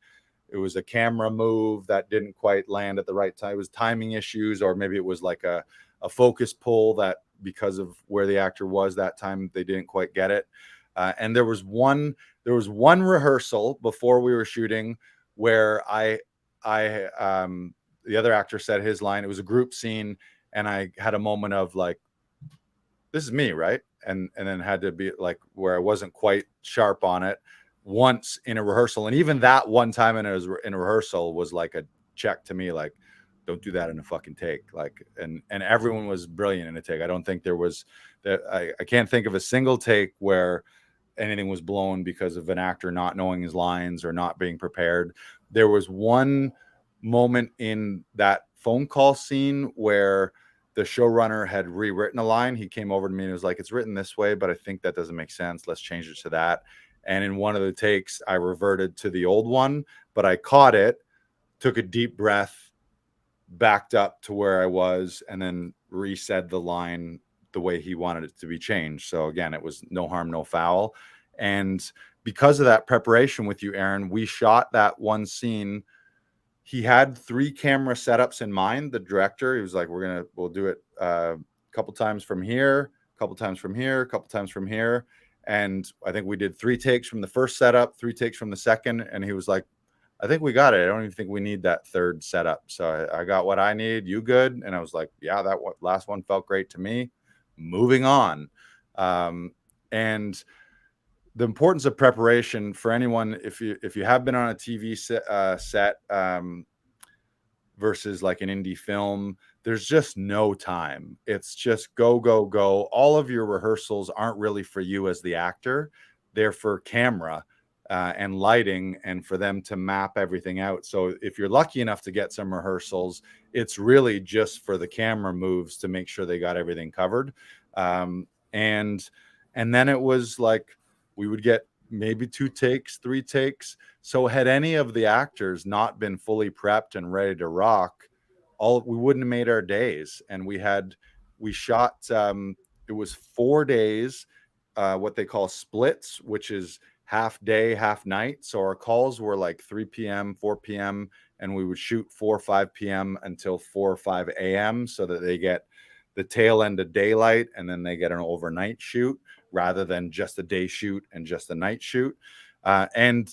it was a camera move that didn't quite land at the right time. It was timing issues, or maybe it was like a focus pull that because of where the actor was that time, they didn't quite get it. And there was one rehearsal before we were shooting where the other actor said his line. It was a group scene, and I had a moment of like, this is me, right? And then had to be like where I wasn't quite sharp on it once in a rehearsal. And even that one time in a rehearsal was like a check to me, like, don't do that in a fucking take. Like, and everyone was brilliant in a take. I don't think there was that. I can't think of a single take where anything was blown because of an actor not knowing his lines or not being prepared. There was one moment in that phone call scene where the showrunner had rewritten a line. He came over to me and was like, it's written this way, but I think that doesn't make sense. Let's change it to that. And in one of the takes, I reverted to the old one, but I caught it, took a deep breath, backed up to where I was, and then resaid the line the way he wanted it to be changed. So again, it was no harm, no foul. And because of that preparation with you, Aaron, we shot that one scene. He had 3 camera setups in mind. The director, he was like, we'll do it a couple times from here, a couple times from here, a couple times from here. And I think we did 3 takes from the first setup, 3 takes from the second. And he was like, I think we got it. I don't even think we need that third setup. So I got what I need. You good? And I was like, yeah, that last one felt great to me. Moving on. And the importance of preparation for anyone, if you have been on a TV set versus like an indie film, there's just no time. It's just go, go, go. All of your rehearsals aren't really for you as the actor. They're for camera and lighting, and for them to map everything out. So if you're lucky enough to get some rehearsals, it's really just for the camera moves to make sure they got everything covered. And then it was like, we would get maybe 2 takes, 3 takes. So had any of the actors not been fully prepped and ready to rock, we wouldn't have made our days. And we shot, it was 4 days, what they call splits, which is half day, half night. So our calls were like 3 p.m., 4 p.m., and we would shoot 4 or 5 p.m. until 4 or 5 a.m. so that they get the tail end of daylight, and then they get an overnight shoot rather than just a day shoot and just a night shoot. And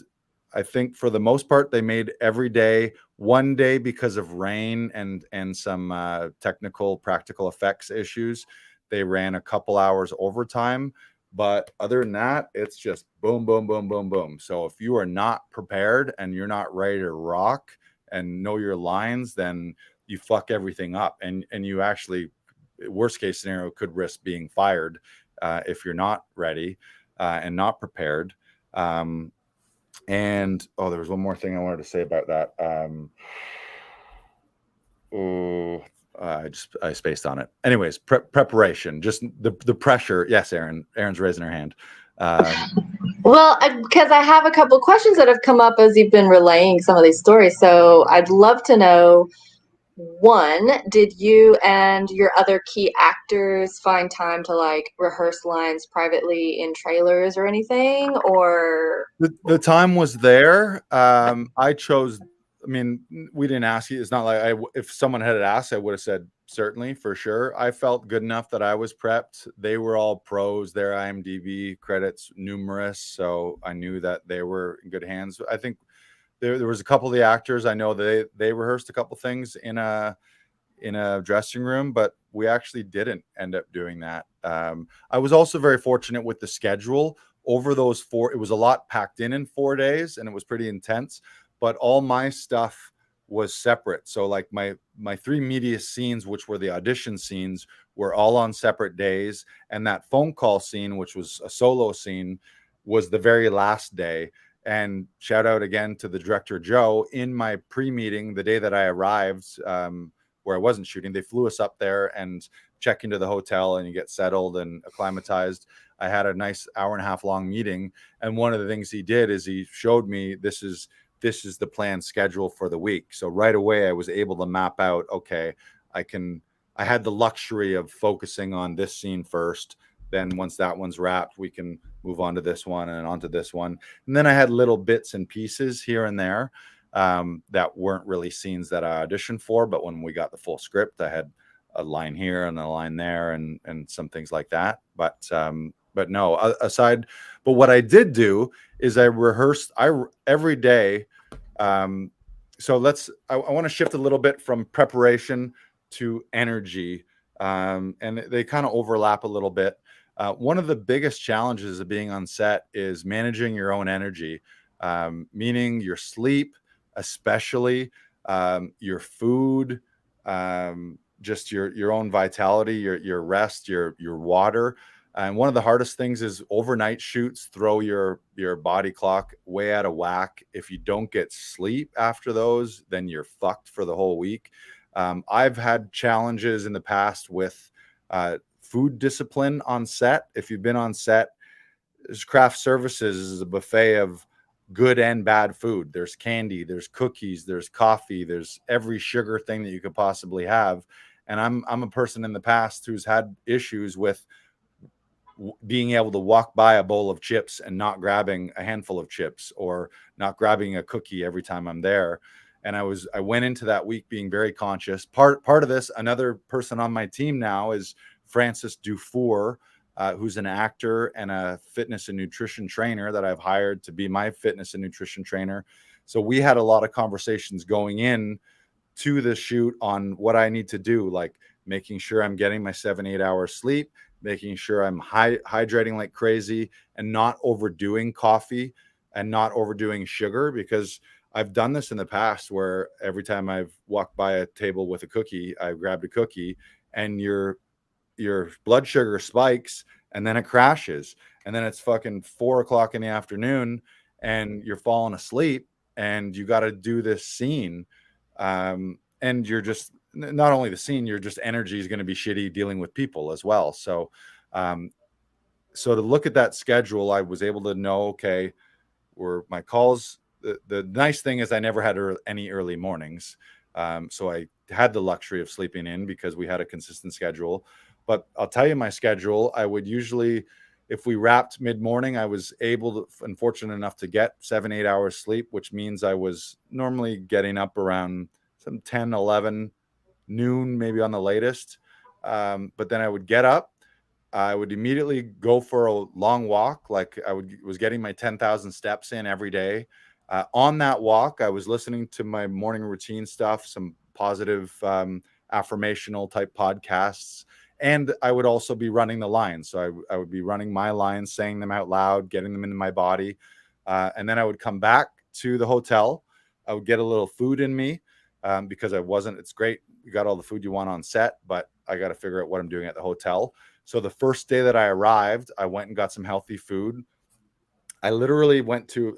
I think for the most part, they made every day. One day, because of rain and some technical practical effects issues, they ran a couple hours overtime. But other than that, it's just boom, boom, boom, boom, boom. So if you are not prepared and you're not ready to rock and know your lines, then you fuck everything up. And you actually, worst case scenario, could risk being fired if you're not ready and not prepared. And there was one more thing I wanted to say about that. I spaced on it. Anyways, preparation, just the pressure. Yes, Aaron's raising her hand. Well, because I have a couple questions that have come up as you've been relaying some of these stories. So I'd love to know, one, did you and your other key actors find time to like rehearse lines privately in trailers or anything? Or the time was there. I chose mean, we didn't ask you. It's not like if someone had asked, I would have said certainly, for sure. I felt good enough that I was prepped. They were all pros. Their IMDb credits numerous, so I knew that they were in good hands. I think there was a couple of the actors I know they rehearsed a couple things in a dressing room, but we actually didn't end up doing that. I was also very fortunate with the schedule over those 4. It was a lot packed in 4 days, and it was pretty intense. But all my stuff was separate. So like my 3 media scenes, which were the audition scenes, were all on separate days, and that phone call scene, which was a solo scene, was the very last day. And shout out again to the director Joe. In my pre-meeting, the day that I arrived, where I wasn't shooting, they flew us up there and check into the hotel, and you get settled and acclimatized. I had a nice hour-and-a-half long meeting, and one of the things he did is he showed me this is the planned schedule for the week. So right away I was able to map out, okay, I had the luxury of focusing on this scene first. Then once that one's wrapped, we can move on to this one and on to this one. And then I had little bits and pieces here and there that weren't really scenes that I auditioned for. But when we got the full script, I had a line here and a line there and some things like that. But no, but what I did do is I rehearsed every day. So I want to shift a little bit from preparation to energy. And they kind of overlap a little bit. One of the biggest challenges of being on set is managing your own energy, meaning your sleep, especially your food, just your own vitality, your rest, your water. And one of the hardest things is overnight shoots throw your body clock way out of whack. If you don't get sleep after those, then you're fucked for the whole week. I've had challenges in the past with food discipline on set. If you've been on set, craft services is a buffet of good and bad food. There's candy, there's cookies, there's coffee, there's every sugar thing that you could possibly have. And I'm a person in the past who's had issues with being able to walk by a bowl of chips and not grabbing a handful of chips or not grabbing a cookie every time I'm there. And I went into that week being very conscious. Part of this, another person on my team now is Francis Dufour, who's an actor and a fitness and nutrition trainer that I've hired to be my fitness and nutrition trainer. So we had a lot of conversations going in to the shoot on what I need to do, like making sure I'm getting my 7-8 hours sleep, making sure I'm hydrating like crazy and not overdoing coffee and not overdoing sugar, because I've done this in the past where every time I've walked by a table with a cookie, I grabbed a cookie and your blood sugar spikes and then it crashes. And then it's fucking 4 o'clock in the afternoon and you're falling asleep and you got to do this scene. And you're just, not only the scene, your just energy is going to be shitty dealing with people as well. So, so to look at that schedule, I was able to know, okay, were my calls. The nice thing is I never had any early mornings. So I had the luxury of sleeping in because we had a consistent schedule. But I'll tell you my schedule, I would usually, if we wrapped mid-morning, I was able to, and fortunate enough to get 7-8 hours sleep, which means I was normally getting up around some 10, 11, noon, maybe on the latest. But then I would get up, I would immediately go for a long walk. Like was getting my 10,000 steps in every day. On that walk, I was listening to my morning routine stuff, some positive affirmational type podcasts. And I would also be running the lines. So I would be running my lines, saying them out loud, getting them into my body. And then I would come back to the hotel. I would get a little food in me because it's great. You got all the food you want on set, but I got to figure out what I'm doing at the hotel. So the first day that I arrived, I went and got some healthy food. I literally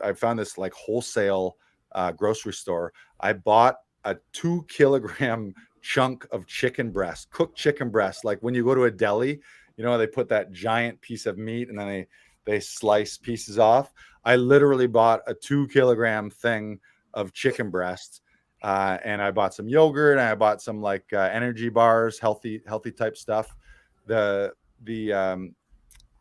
I found this like wholesale grocery store. I bought a 2-kilogram chunk of chicken breast, cooked chicken breast. Like when you go to a deli, they put that giant piece of meat and then they slice pieces off. I literally bought a 2-kilogram thing of chicken breast. And I bought some yogurt and I bought some like energy bars, healthy type stuff. The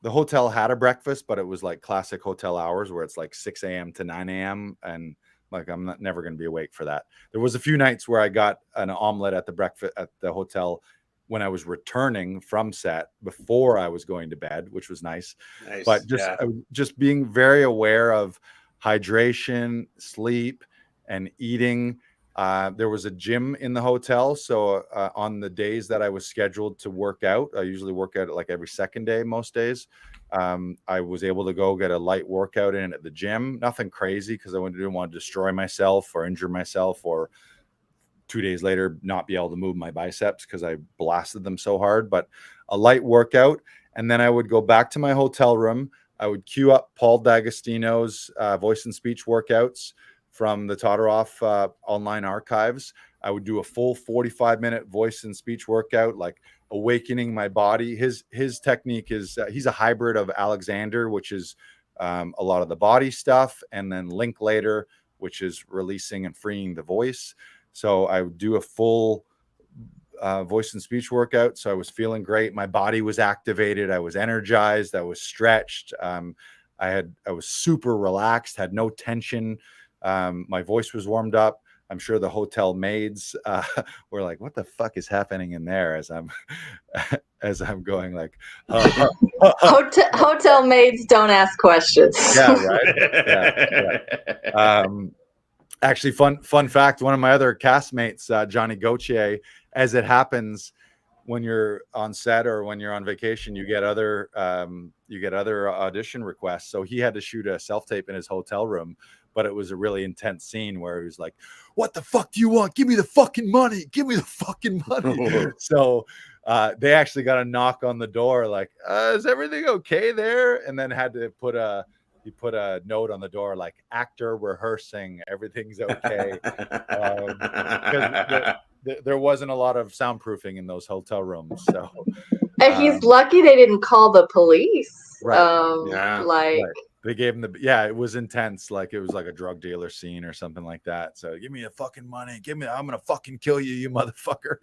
hotel had a breakfast, but it was like classic hotel hours where it's like 6 a.m. to 9 a.m. and Like I'm not never going to be awake for that. There was a few nights where I got an omelet at the breakfast at the hotel when I was returning from set before I was going to bed, which was nice. Nice. But just being very aware of hydration, sleep, and eating. There was a gym in the hotel, so on the days that I was scheduled to work out, I usually work out like every second day most days. I was able to go get a light workout in at the gym. Nothing crazy because I didn't want to destroy myself or injure myself, or 2 days later not be able to move my biceps because I blasted them so hard. But a light workout, and then I would go back to my hotel room. I would queue up Paul D'Agostino's voice and speech workouts from the Todoroff online archives. I would do a full 45-minute voice and speech workout, like awakening my body. His technique is he's a hybrid of Alexander, which is a lot of the body stuff, and then Linklater, which is releasing and freeing the voice. So I would do a full voice and speech workout. So I was feeling great. My body was activated. I was energized. I was stretched. I was super relaxed, had no tension. My voice was warmed up. I'm sure the hotel maids were like, "What the fuck is happening in there?" As I'm going like, hotel maids don't ask questions. Yeah, right. Yeah, right. Actually, fun fact: one of my other castmates, Johnny Gauthier, as it happens, when you're on set or when you're on vacation, you get other audition requests. So he had to shoot a self-tape in his hotel room, but it was a really intense scene where he was like, "What the fuck do you want? Give me the fucking money. Give me the fucking money." So they actually got a knock on the door like, "Is everything okay there?" And then had to put a note on the door like, "Actor rehearsing, everything's okay." Because there wasn't a lot of soundproofing in those hotel rooms. So and he's lucky they didn't call the police. Right. Like they gave him it was intense. Like it was like a drug dealer scene or something like that. So give me the fucking money. I'm gonna fucking kill you, you motherfucker.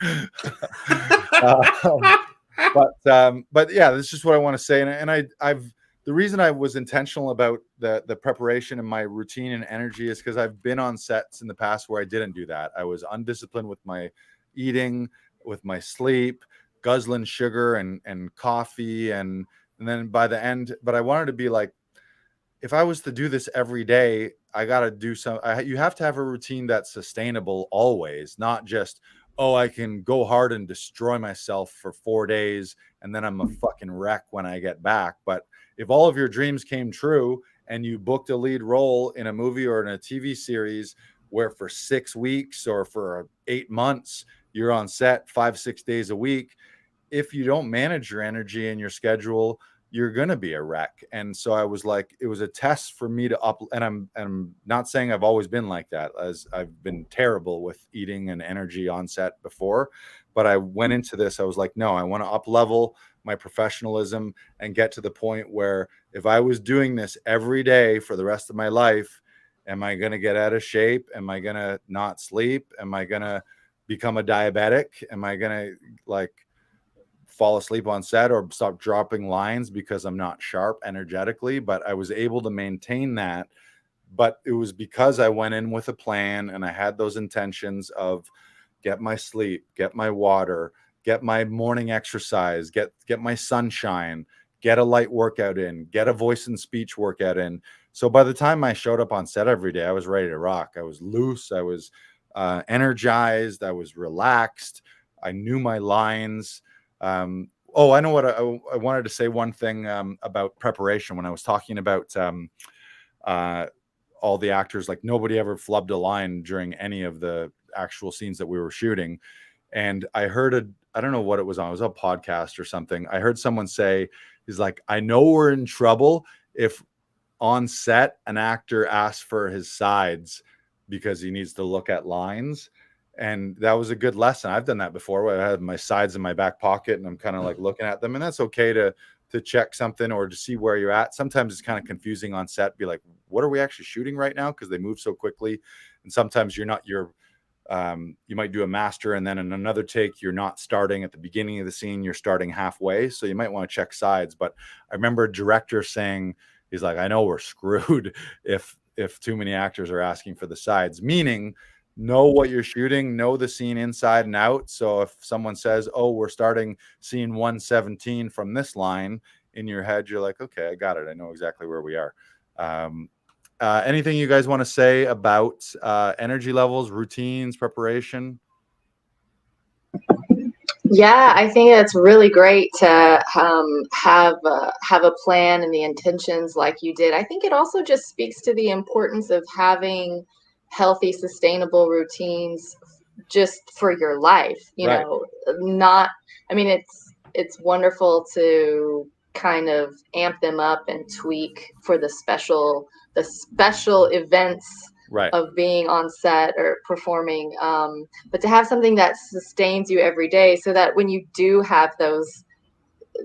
But yeah, this is just what I want to say. And the reason I was intentional about the preparation and my routine and energy is because I've been on sets in the past where I didn't do that. I was undisciplined with my eating, with my sleep, guzzling sugar and coffee, and then by the end, but I wanted to be like, if I was to do this every day, I got to do you have to have a routine that's sustainable always, not just, oh, I can go hard and destroy myself for 4 days and then I'm a fucking wreck when I get back. But if all of your dreams came true and you booked a lead role in a movie or in a TV series where for 6 weeks or for 8 months, you're on set 5-6 days a week, if you don't manage your energy and your schedule, you're going to be a wreck. And so I was like, it was a test for me to and I'm not saying I've always been like that, as I've been terrible with eating and energy on set before, but I went into this, I was like, no, I want to up level my professionalism and get to the point where if I was doing this every day for the rest of my life, am I going to get out of shape? Am I going to not sleep? Am I going to become a diabetic? Am I going to like fall asleep on set or stop dropping lines because I'm not sharp energetically? But I was able to maintain that. But it was because I went in with a plan and I had those intentions of get my sleep, get my water, get my morning exercise, get my sunshine, get a light workout in, get a voice and speech workout in. So by the time I showed up on set every day, I was ready to rock. I was loose. I was energized. I was relaxed. I knew my lines. I know what I wanted to say one thing about preparation when I was talking about all the actors, like nobody ever flubbed a line during any of the actual scenes that we were shooting. And I heard I don't know what it was on, it was a podcast or something. I heard someone say, he's like, I know we're in trouble if on set an actor asks for his sides because he needs to look at lines. And that was a good lesson. I've done that before where I had my sides in my back pocket and I'm kind of like looking at them, and that's okay to check something or to see where you're at. Sometimes it's kind of confusing on set, be like, what are we actually shooting right now? Because they move so quickly. And sometimes you might do a master and then in another take, you're not starting at the beginning of the scene, you're starting halfway. So you might want to check sides. But I remember a director saying, he's like, I know we're screwed if too many actors are asking for the sides, meaning know what you're shooting, know the scene inside and out. So if someone says, oh, we're starting scene 117 from this line, in your head, you're like, okay, I got it. I know exactly where we are. Anything you guys want to say about energy levels, routines, preparation? Yeah, I think it's really great to have a plan and the intentions like you did. I think it also just speaks to the importance of having healthy, sustainable routines just for your life. You Right. know, not. I mean, it's wonderful to kind of amp them up and tweak for the special events Right. of being on set or performing, but to have something that sustains you every day, so that when you do have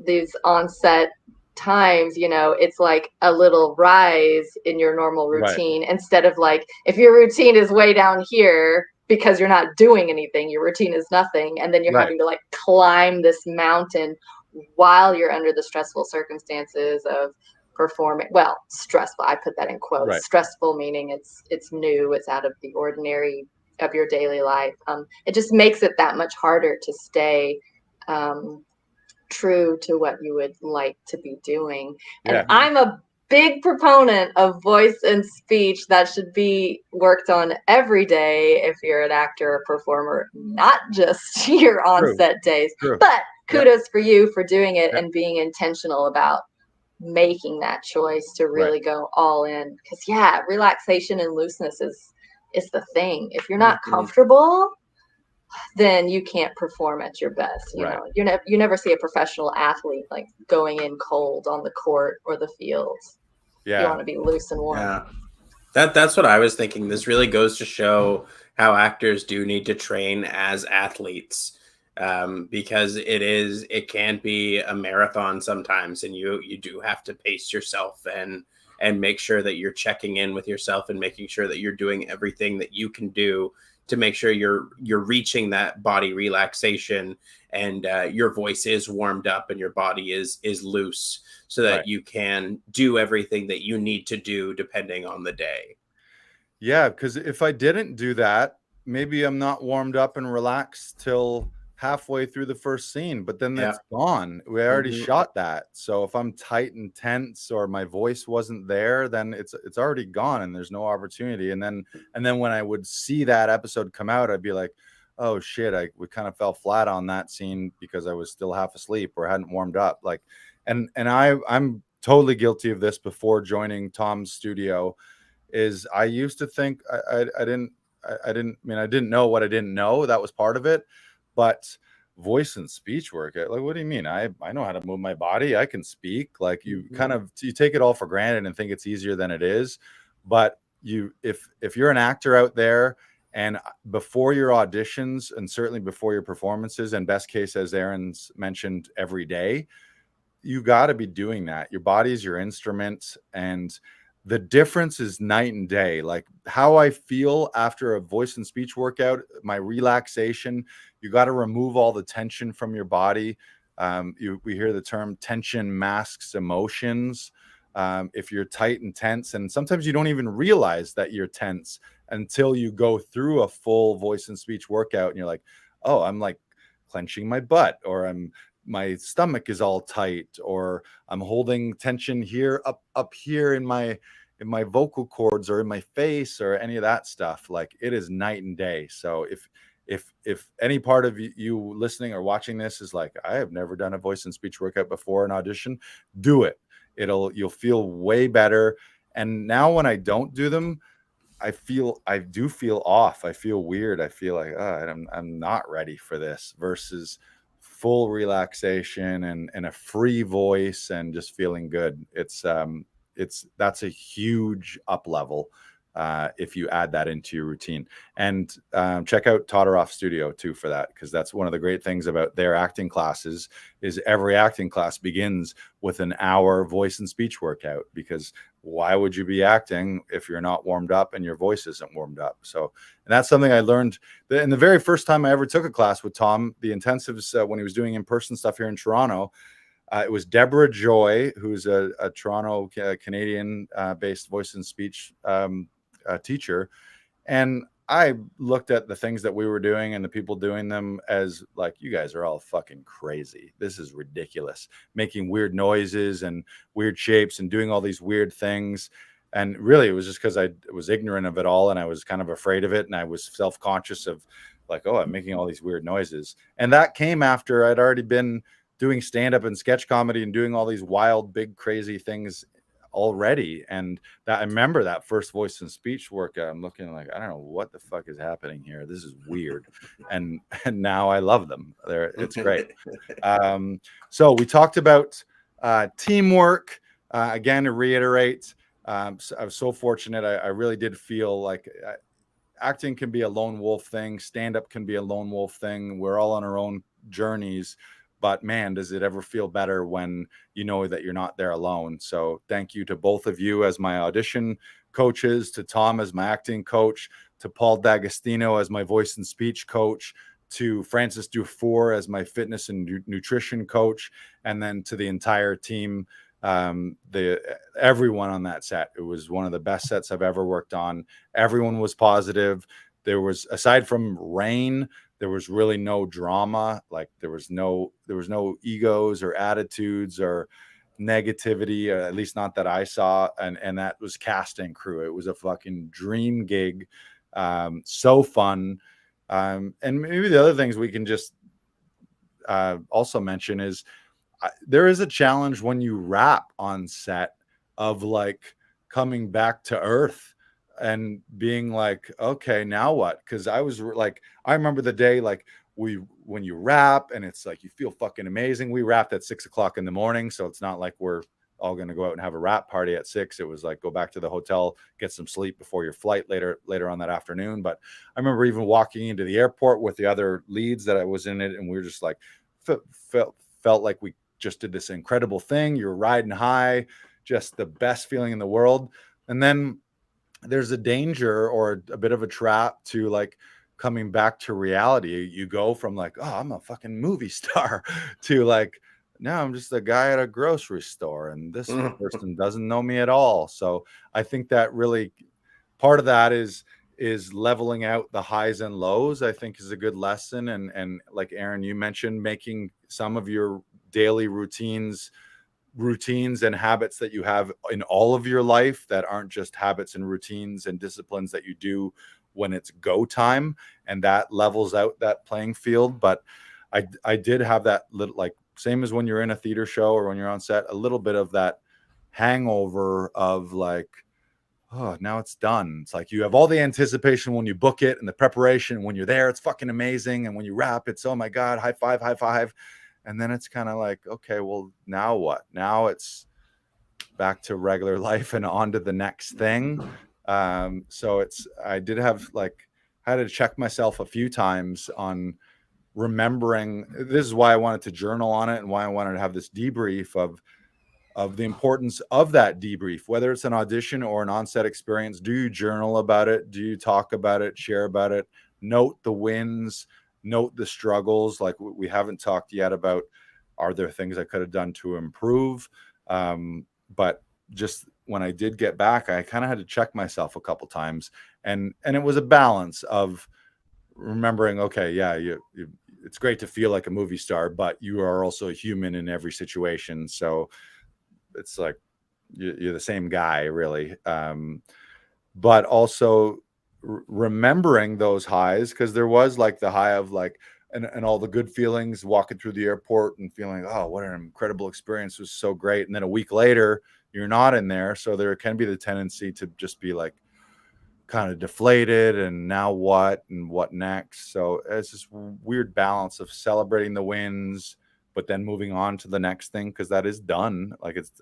these on set times, you know, it's like a little rise in your normal routine, right? Instead of like, if your routine is way down here because you're not doing anything, your routine is nothing, and then you're having to like climb this mountain while you're under the stressful circumstances of performing. Well, stressful, I put that in quotes. Right. Stressful meaning it's new, it's out of the ordinary of your daily life. It just makes it that much harder to stay true to what you would like to be doing. And I'm a big proponent of voice and speech that should be worked on every day if you're an actor or performer, not just your on-set days. True. But kudos for you for doing it and being intentional about making that choice to really go all in. Because relaxation and looseness is the thing. If you're not comfortable, then you can't perform at your best. You know, you never see a professional athlete like going in cold on the court or the fields. You want to be loose and warm. Yeah, that's what I was thinking. This really goes to show how actors do need to train as athletes, because it can be a marathon sometimes, and you do have to pace yourself and make sure that you're checking in with yourself and making sure that you're doing everything that you can do to make sure you're reaching that body relaxation and your voice is warmed up and your body is loose, so that you can do everything that you need to do depending on the day. Yeah, because if I didn't do that, maybe I'm not warmed up and relaxed till halfway through the first scene, but then that's gone. We already shot that. So if I'm tight and tense or my voice wasn't there, then it's already gone and there's no opportunity. And then when I would see that episode come out, I'd be like, oh shit, we kind of fell flat on that scene because I was still half asleep or hadn't warmed up. Like, and I'm totally guilty of this before joining Tom's studio. Is I used to think I didn't know what I didn't know. That was part of it. But voice and speech work, like, what do you mean? I know how to move my body. I can speak. Like, you you take it all for granted and think it's easier than it is. But if you're an actor out there, and before your auditions and certainly before your performances, and best case, as Aaron's mentioned, every day, you got to be doing that. Your body's your instrument, and the difference is night and day. Like how I feel after a voice and speech workout, my relaxation, you got to remove all the tension from your body. We hear the term tension masks emotions. If you're tight and tense, and sometimes you don't even realize that you're tense until you go through a full voice and speech workout and you're like, oh, I'm like clenching my butt, or my stomach is all tight, or I'm holding tension here up here in my vocal cords or in my face or any of that stuff. Like, it is night and day. So if any part of you listening or watching this is like, I have never done a voice and speech workout before an audition, do it. You'll feel way better. And now when I don't do them, I do feel off. I feel weird. I feel like I'm not ready for this, versus full relaxation and a free voice and just feeling good. That's a huge up level if you add that into your routine. And check out Todoroff Studio too for that, because that's one of the great things about their acting classes is every acting class begins with an hour voice and speech workout, because why would you be acting if you're not warmed up and your voice isn't warmed up? So, and that's something I learned in the very first time I ever took a class with Tom, the intensives, when he was doing in-person stuff here in Toronto. It was Deborah Joy, who's a Toronto Canadian based voice and speech teacher. And I looked at the things that we were doing and the people doing them as like, you guys are all fucking crazy. This is ridiculous. Making weird noises and weird shapes and doing all these weird things. And really, it was just because I was ignorant of it all and I was kind of afraid of it. And I was self-conscious of like, oh, I'm making all these weird noises. And that came after I'd already been doing stand-up and sketch comedy and doing all these wild, big, crazy things already. And that I remember that first voice and speech work. I'm looking like, I don't know what the fuck is happening here. This is weird. And now I love them. It's great. So we talked about teamwork. Again, to reiterate, so I was so fortunate. I really did feel like acting can be a lone wolf thing. Stand-up can be a lone wolf thing. We're all on our own journeys. But man, does it ever feel better when you know that you're not there alone. So thank you to both of you as my audition coaches, to Tom as my acting coach, to Paul D'Agostino as my voice and speech coach, to Francis Dufour as my fitness and nutrition coach, and then to the entire team, everyone on that set. It was one of the best sets I've ever worked on. Everyone was positive. There was, aside from rain, there was really no drama. Like there was no egos or attitudes or negativity, or at least not that I saw. And that was cast and crew. It was a fucking dream gig. So fun. And maybe the other things we can just also mention is there is a challenge when you rap on set of like coming back to earth and being like, okay, now what? Because I was like, I remember the day like when you rap and it's like you feel fucking amazing. We rapped at 6 o'clock in the morning, so it's not like we're all going to go out and have a rap party at 6. It was like go back to the hotel, get some sleep before your flight later on that afternoon. But I remember even walking into the airport with the other leads that I was in it, and we were just like felt like we just did this incredible thing. You're riding high, just the best feeling in the world. And then there's a danger or a bit of a trap to like coming back to reality. You go from like, oh, I'm a fucking movie star to like, no, I'm just a guy at a grocery store and this person doesn't know me at all. So I think that really part of that is leveling out the highs and lows, I think is a good lesson. And like Aaron, you mentioned, making some of your daily routines and habits that you have in all of your life that aren't just habits and routines and disciplines that you do when it's go time, and that levels out that playing field. But I did have that little, like, same as when you're in a theater show or when you're on set, a little bit of that hangover of like, oh, now it's done. It's like you have all the anticipation when you book it and the preparation. When you're there, it's fucking amazing. And when you wrap, it's, oh my God, high five. And then it's kind of like, okay, well, now what? Now it's back to regular life and on to the next thing. So I did have like, I had to check myself a few times on remembering. This is why I wanted to journal on it and why I wanted to have this debrief of the importance of that debrief, whether it's an audition or an on-set experience. Do you journal about it? Do you talk about it, share about it, note the wins, note the struggles? Like we haven't talked yet about, are there things I could have done to improve? But just when I did get back, I kind of had to check myself a couple times, and it was a balance of remembering, okay, yeah, it's great to feel like a movie star, but you are also a human in every situation. So it's like you're the same guy, really. But also remembering those highs, because there was like the high of like, and all the good feelings walking through the airport and feeling, oh, what an incredible experience, was so great. And then a week later, you're not in there. So there can be the tendency to just be like kind of deflated and now what and what next. So it's this weird balance of celebrating the wins, but then moving on to the next thing, because that is done. Like it's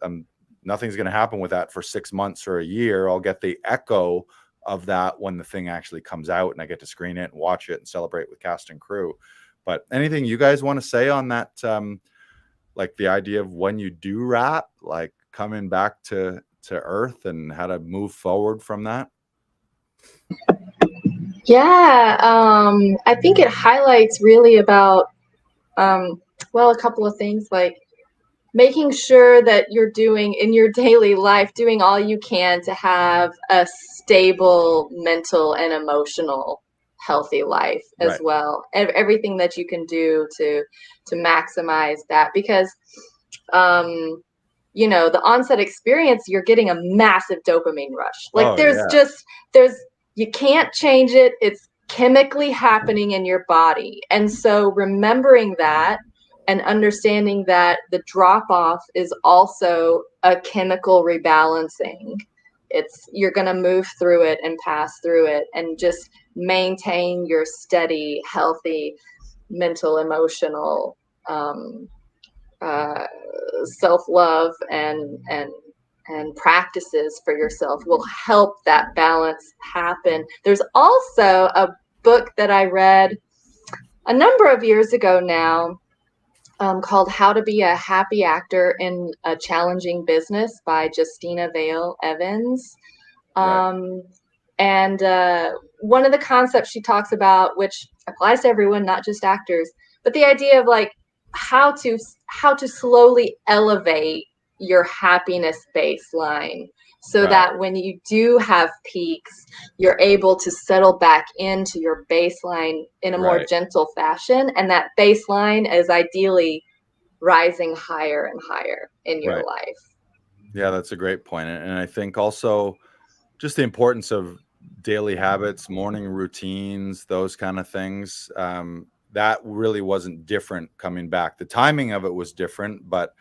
nothing's going to happen with that for 6 months or a year. I'll get the echo of that when the thing actually comes out and I get to screen it and watch it and celebrate with cast and crew. But anything you guys want to say on that, like the idea of when you do rap, like coming back to earth and how to move forward from that? Yeah, I think it highlights really about, well, a couple of things. Like making sure that you're doing in your daily life, doing all you can to have a stable mental and emotional healthy life as Right. well, and everything that you can do to maximize that, because you know, the onset experience, you're getting a massive dopamine rush. Like Oh there's yeah. just you can't change it. It's chemically happening in your body. And so remembering that and understanding that the drop off is also a chemical rebalancing. It's you're going to move through it and pass through it and just maintain your steady, healthy mental, emotional uh, self-love and practices for yourself will help that balance happen. There's also a book that I read a number of years ago now, called How to Be a Happy Actor in a Challenging Business by Justina Vale Evans. Right. And one of the concepts she talks about, which applies to everyone, not just actors, but the idea of like how to slowly elevate your happiness baseline so Right. that when you do have peaks, you're able to settle back into your baseline in a more Right. gentle fashion. And that baseline is ideally rising higher and higher in your Right. life. Yeah, that's a great point. And I think also just the importance of daily habits, morning routines, those kind of things. That really wasn't different coming back. The timing of it was different, but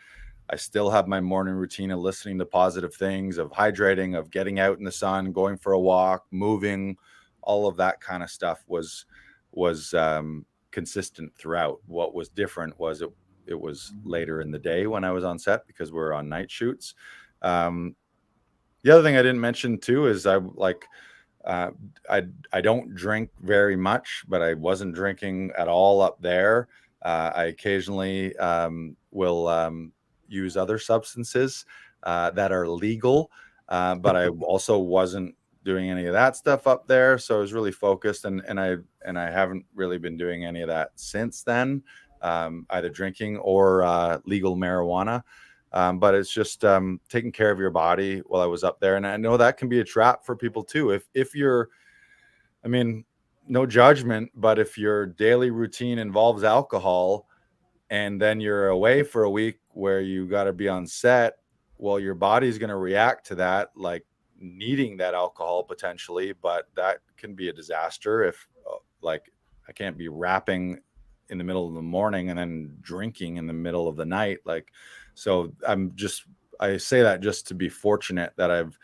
I still have my morning routine of listening to positive things, of hydrating, of getting out in the sun, going for a walk, moving. All of that kind of stuff was consistent throughout. What was different was it was later in the day when I was on set because we're on night shoots. Um, the other thing I didn't mention too is uh, I don't drink very much, but I wasn't drinking at all up there. I occasionally will use other substances that are legal, but I also wasn't doing any of that stuff up there. So I was really focused, and I haven't really been doing any of that since then, either drinking or legal marijuana. But it's just taking care of your body while I was up there. And I know that can be a trap for people too. If you're, I mean, no judgment, but if your daily routine involves alcohol and then you're away for a week where you got to be on set, well, your body's going to react to that, like needing that alcohol potentially, but that can be a disaster if like I can't be rapping in the middle of the morning and then drinking in the middle of the night. Like, so I say that just to be fortunate that I've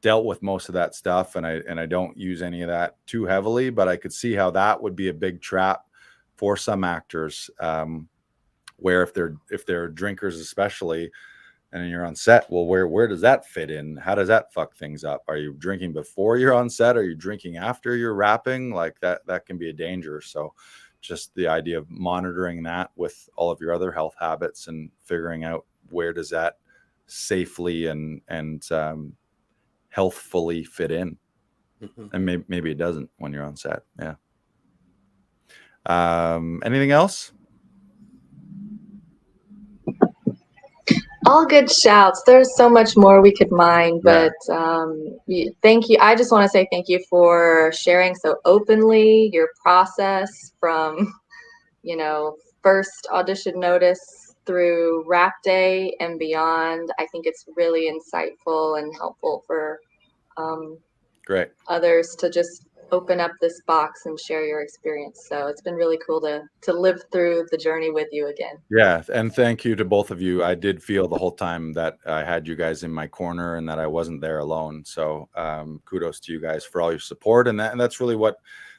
dealt with most of that stuff and I don't use any of that too heavily, but I could see how that would be a big trap for some actors, where if they're drinkers especially, and you're on set, well, where does that fit in? How does that fuck things up? Are you drinking before you're on set? Are you drinking after you're rapping? Like that can be a danger. So just the idea of monitoring that with all of your other health habits and figuring out where does that safely and healthfully fit in. And maybe it doesn't when you're on set. Yeah. Anything else? All good shouts. There's so much more we could mine, Yeah. but thank you. I just want to say thank you for sharing so openly your process from, you know, first audition notice through rap day and beyond. I think it's really insightful and helpful for Great. others to just open up this box and share your experience. So it's been really cool to live through the journey with you again. Yeah, and thank you to both of you. I did feel the whole time that I had you guys in my corner and that I wasn't there alone. So kudos to you guys for all your support. And that's really what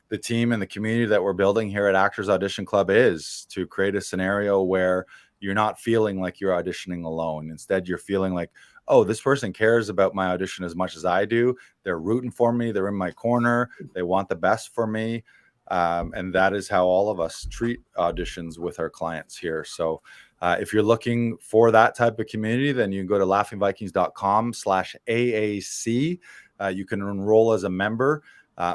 the team and the community that we're building here at Actors Audition Club is, to create a scenario where you're not feeling like you're auditioning alone. Instead, you're feeling like, oh, this person cares about my audition as much as I do. They're rooting for me. They're in my corner. They want the best for me. And that is how all of us treat auditions with our clients here. So if you're looking for that type of community, then you can go to laughingvikings.com/AAC. You can enroll as a member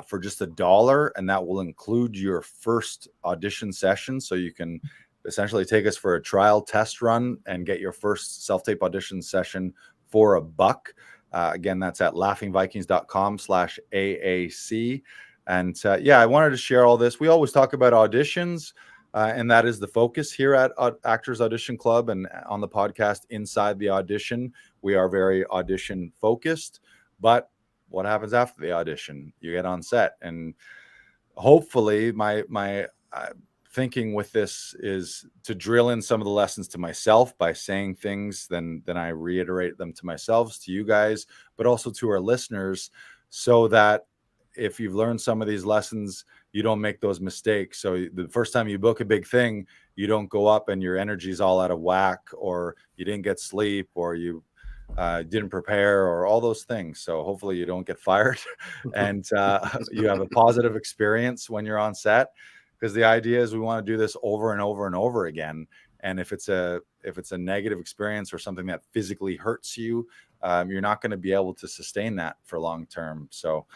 for just $1, and that will include your first audition session. So you can essentially take us for a trial test run and get your first self-tape audition session for $1. Again, that's at laughingvikings.com/AAC. And yeah, I wanted to share all this. We always talk about auditions, and that is the focus here at Actors Audition Club and on the podcast Inside the Audition. We are very audition focused, but what happens after the audition? You get on set, and hopefully my thinking with this is to drill in some of the lessons to myself by saying things, then I reiterate them to myself, to you guys, but also to our listeners, so that if you've learned some of these lessons, you don't make those mistakes. So the first time you book a big thing, you don't go up and your energy's all out of whack, or you didn't get sleep, or you didn't prepare, or all those things. So hopefully you don't get fired and you have a positive experience when you're on set, because the idea is we want to do this over and over and over again. And if it's a negative experience or something that physically hurts you, you're not going to be able to sustain that for long term. So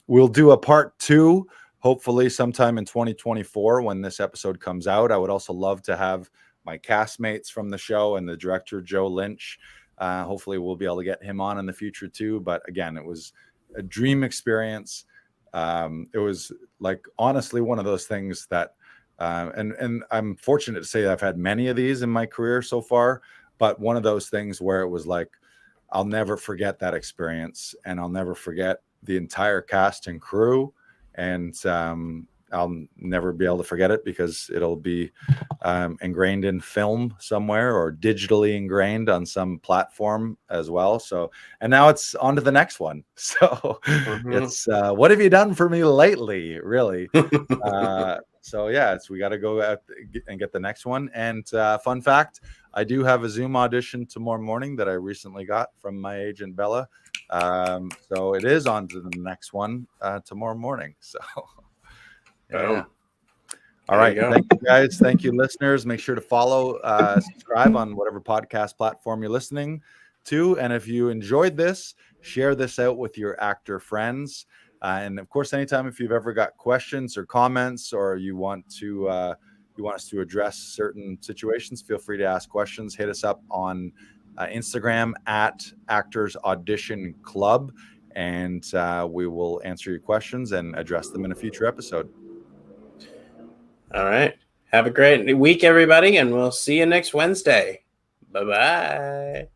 we'll do a part 2 hopefully sometime in 2024 when this episode comes out. I would also love to have my castmates from the show and the director Joe Lynch. Hopefully we'll be able to get him on in the future too. But again, it was a dream experience. It was like honestly one of those things that and I'm fortunate to say that I've had many of these in my career so far, but one of those things where it was like, I'll never forget that experience, and I'll never forget the entire cast and crew, and I'll never be able to forget it because it'll be ingrained in film somewhere or digitally ingrained on some platform as well. So, and now it's on to the next one. So it's what have you done for me lately, really? So yeah, we got to go out and get the next one. And fun fact, I do have a Zoom audition tomorrow morning that I recently got from my agent Bella. So it is on to the next one tomorrow morning. So yeah. All right. Thank you guys. Thank you, listeners. Make sure to follow, subscribe on whatever podcast platform you're listening to. And if you enjoyed this, share this out with your actor friends. And of course, anytime if you've ever got questions or comments, or you want us to address certain situations, feel free to ask questions. Hit us up on Instagram at Actors Audition Club, and we will answer your questions and address them in a future episode. All right. Have a great week, everybody, and we'll see you next Wednesday. Bye-bye.